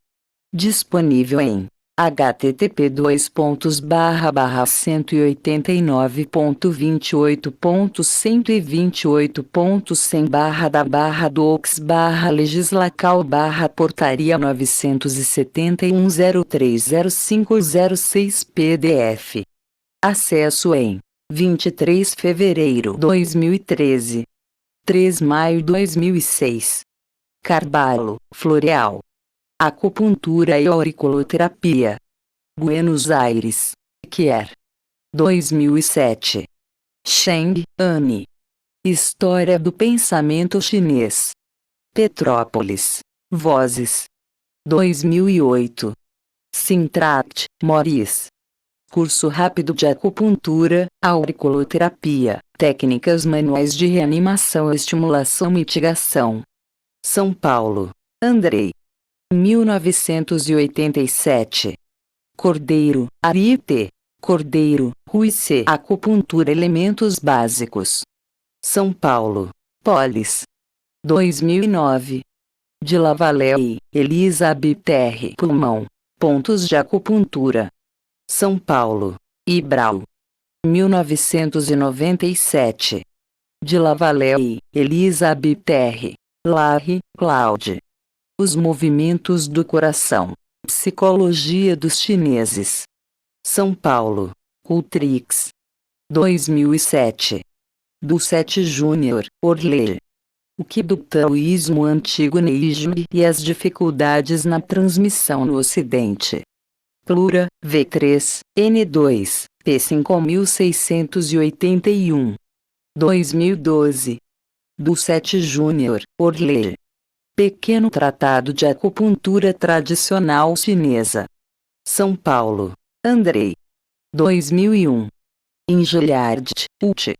Disponível em http://188.28.100/da/docs/legislacal/portaria 971.030506 PDF. Acesso em 23 fevereiro 2013. 3 maio 2006. Carvalho, Floreal. Acupuntura e auriculoterapia. Buenos Aires, Quier. 2007. Cheng, Anne. História do Pensamento Chinês. Petrópolis, Vozes. 2008. Sintract, Maurice. Curso rápido de acupuntura, auriculoterapia, técnicas manuais de reanimação, estimulação e mitigação. São Paulo. Andrei. 1987. Cordeiro, Ari T. Cordeiro, Rui C. Acupuntura Elementos Básicos. São Paulo. Polis. 2009. De Lavallee, Elizabeth R. Pulmão. Pontos de Acupuntura. São Paulo. Ibrau. 1997. De Lavallee, Elizabeth R. Larry, Claude. Os movimentos do coração. Psicologia dos chineses. São Paulo. Cultrix. 2007. Doucet Júnior, Orle. O que do taoísmo antigo Neijing e as dificuldades na transmissão no Ocidente. Plura, V3, N2, P5681. 2012. Doucet Júnior, Orle. Pequeno Tratado de Acupuntura Tradicional Chinesa. São Paulo. Andrei. 2001. Ingeliard, Uche.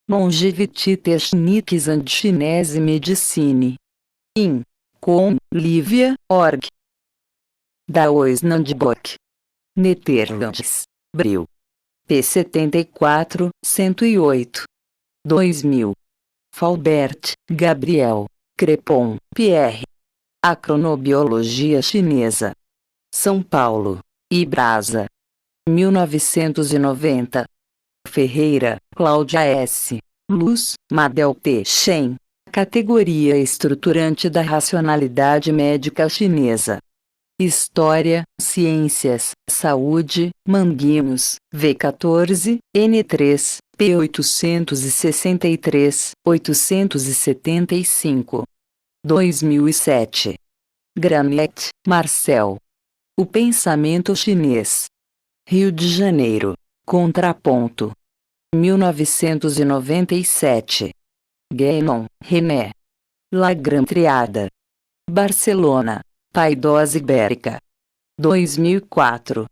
Longevity Techniques and Chinese Medicine. In. Com. Lívia, org. Daoisnandbock. Netherlands. Bril. P74, 108. 2000. Faubert, Gabriel. Crepon, Pierre. A Cronobiologia Chinesa. São Paulo. Ibrasa. 1990. Ferreira, Cláudia S. Luz, Madel T. Shen. Categoria estruturante da racionalidade médica chinesa. História, Ciências, Saúde, Manguinhos, V14, N3, P863, 875. 2007. Granet, Marcel. O pensamento chinês. Rio de Janeiro. Contraponto. 1997. Guénon, René. La Grande Triada. Barcelona. Paidose Ibérica. 2004.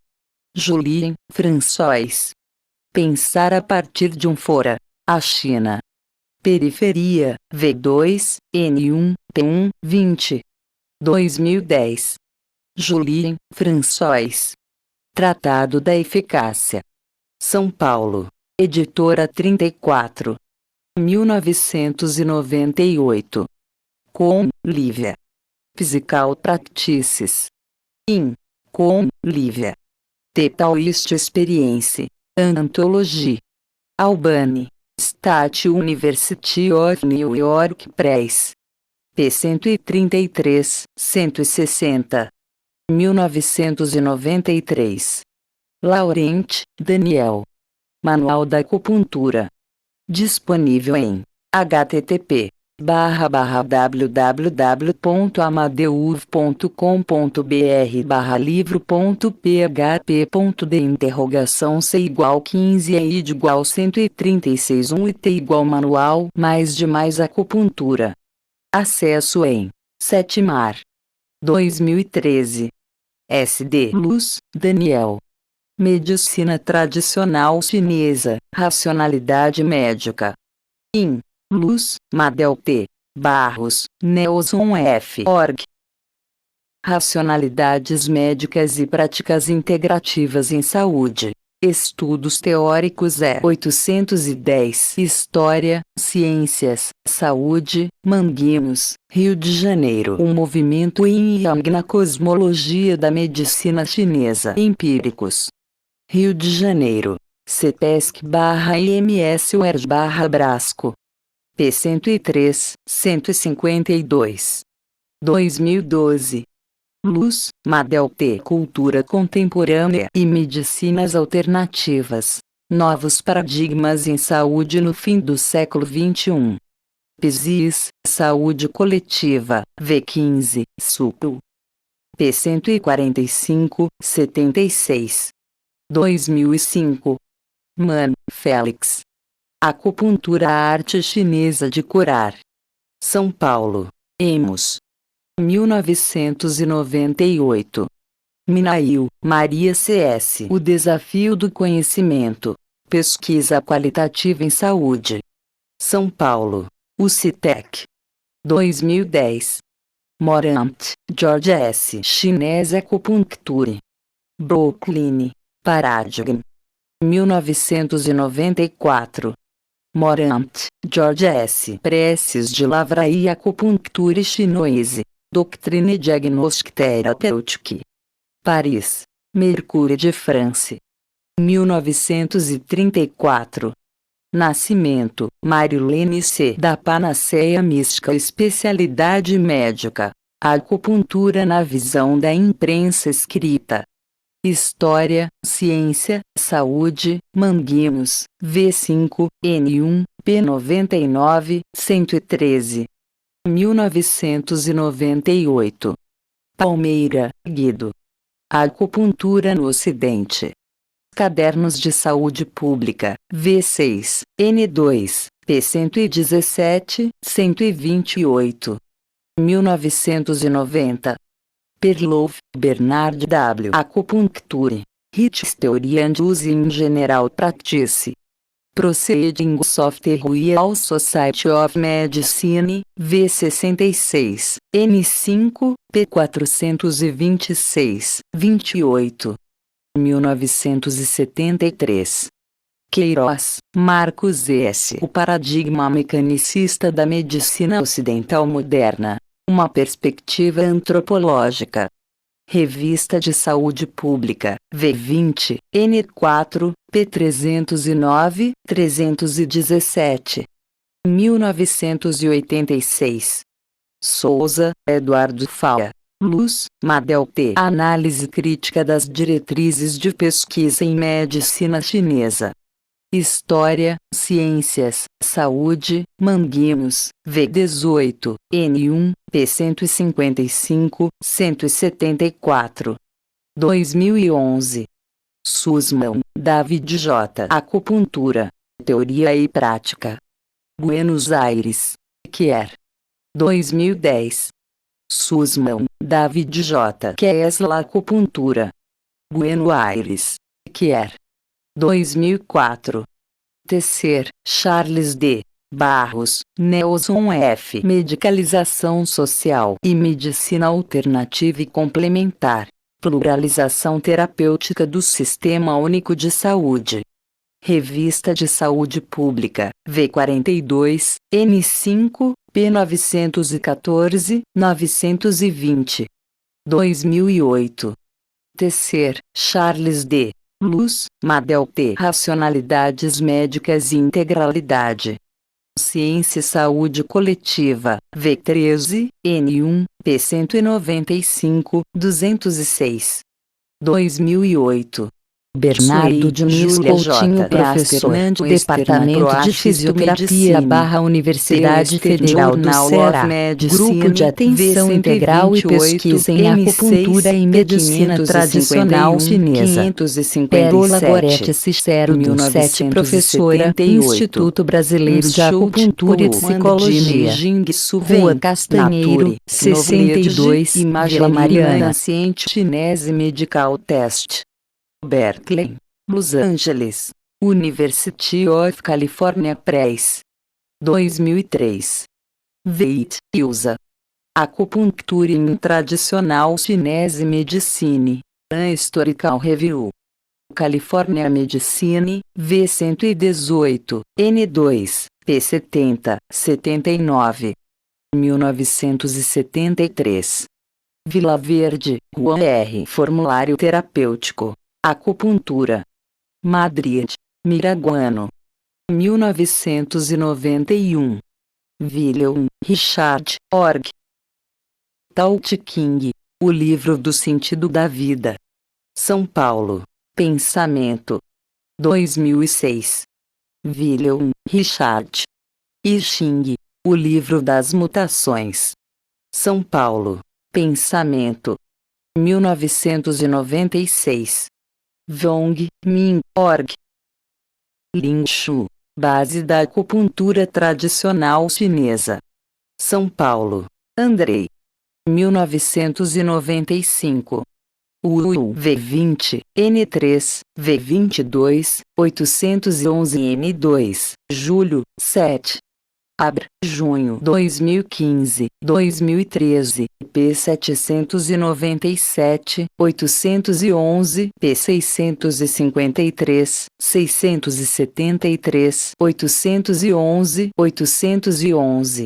Julien, François. Pensar a partir de um fora. A China. Periferia, V2, N1, T1, 20. 2010. Julien, François. Tratado da Eficácia. São Paulo. Editora 34. 1998. Com, Lívia. Physical Practices. In. Com, Lívia. The Taoist Experience. Anthology. Albany. State University of New York Press. P 133, 160. 1993. Laurent, Daniel. Manual da Acupuntura. Disponível em http://www.amadeuv.com.br/livro.php.de interrogação C igual 15 e ID igual 136 1 e T igual manual mais de mais acupuntura. Acesso em Setmar. 2013. SD Luz, Daniel. Medicina Tradicional Chinesa, Racionalidade Médica. In. Luz, Madel T. Barros, Nelson F. Org. Racionalidades Médicas e Práticas Integrativas em Saúde. Estudos Teóricos 810. História, Ciências, Saúde, Manguinhos, Rio de Janeiro. Um movimento Yin e Yang na cosmologia da medicina chinesa. Empíricos. Rio de Janeiro. CETESC/IMS-UERJ/Brasco. P 103, 152. 2012. Luz, Madel T. Cultura Contemporânea e Medicinas Alternativas. Novos paradigmas em saúde no fim do século XXI. PSIS, Saúde Coletiva, V15, Supl. P 145, 76. 2005. Mann, Félix. Acupuntura Arte Chinesa de Curar. São Paulo. Emos. 1998. Minail, Maria C.S. O Desafio do Conhecimento. Pesquisa qualitativa em saúde. São Paulo. UCTEC. 2010. Morant, George S. Chinese Acupuncture. Brooklyn. Paradigm. 1994. Morant, George S. Preces de Lavra e Acupuncture Chinoise. Doctrine Diagnostic Thérapeutique. Paris. Mercure de France. 1934. Nascimento: Marilene C. da Panaceia Mística. Especialidade médica: acupuntura na visão da imprensa escrita. História, Ciência, Saúde, Manguinhos, V5, N1, P99, 113. 1998. Palmeira, Guido. Acupuntura no Ocidente. Cadernos de Saúde Pública, V6, N2, P117, 128. 1990. Perloff, Bernard W. Acupuncture. History and Use in General Practice. Proceedings of the Royal Society of Medicine, V66, N5, P426, 28. 1973. Queiroz, Marcos S. O paradigma mecanicista da medicina ocidental moderna. Uma perspectiva antropológica. Revista de Saúde Pública, V20, N4, P309, 317. 1986. Souza, Eduardo Faia. Luz, Madel T. Análise crítica das diretrizes de pesquisa em medicina chinesa. História, Ciências, Saúde, Manguinhos, V18, N1, P155, 174. 2011. Sussman, David J. Acupuntura, Teoria e Prática. Buenos Aires, Quer. 2010. Sussman, David J. Kessler Acupuntura. Buenos Aires, Quer. 2004. Tecer, Charles D. Barros, Nelson F. Medicalização Social e Medicina Alternativa e Complementar. Pluralização terapêutica do Sistema Único de Saúde. Revista de Saúde Pública, V42, N5, P914, 920. 2008. Tecer, Charles D. Luz, Madel T. Racionalidades médicas e integralidade. Ciência e Saúde Coletiva, V13, N1, P195, 206. 2008. Bernardo Diniz Coutinho, professor, Departamento de Fisioterapia / Universidade Federal do Ceará, Grupo de Atenção Integral e Pesquisa em Acupuntura e Medicina Tradicional Chinesa. Pérola Gorete Cicero, 17, professora, Instituto Brasileiro de Acupuntura e Psicologia, Rua Castanheiro, 62, Vila Mariana, Ciente Chinese Medical Test. Berkeley, Los Angeles, University of California Press. 2003. Veit, Ilza. Acupuncture in Traditional Chinese Medicine, An Historical Review. California Medicine, V118, N2, P70, 79. 1973. Vila Verde, Juan R. Formulário Terapêutico. Acupuntura. Madrid, Miraguano. 1991. William Richard Org. Tao Te Ching, O Livro do Sentido da Vida. São Paulo, Pensamento. 2006. William Richard I Ching, O Livro das Mutações. São Paulo, Pensamento. 1996. Wong Min Org. Lin Shu, Base da Acupuntura Tradicional Chinesa. São Paulo, Andrei. 1995. V20, N3, V22, 811 N2, Julho, 7. Abra, junho 2015, 2013, P797, 811, P653, 673, 811, 811.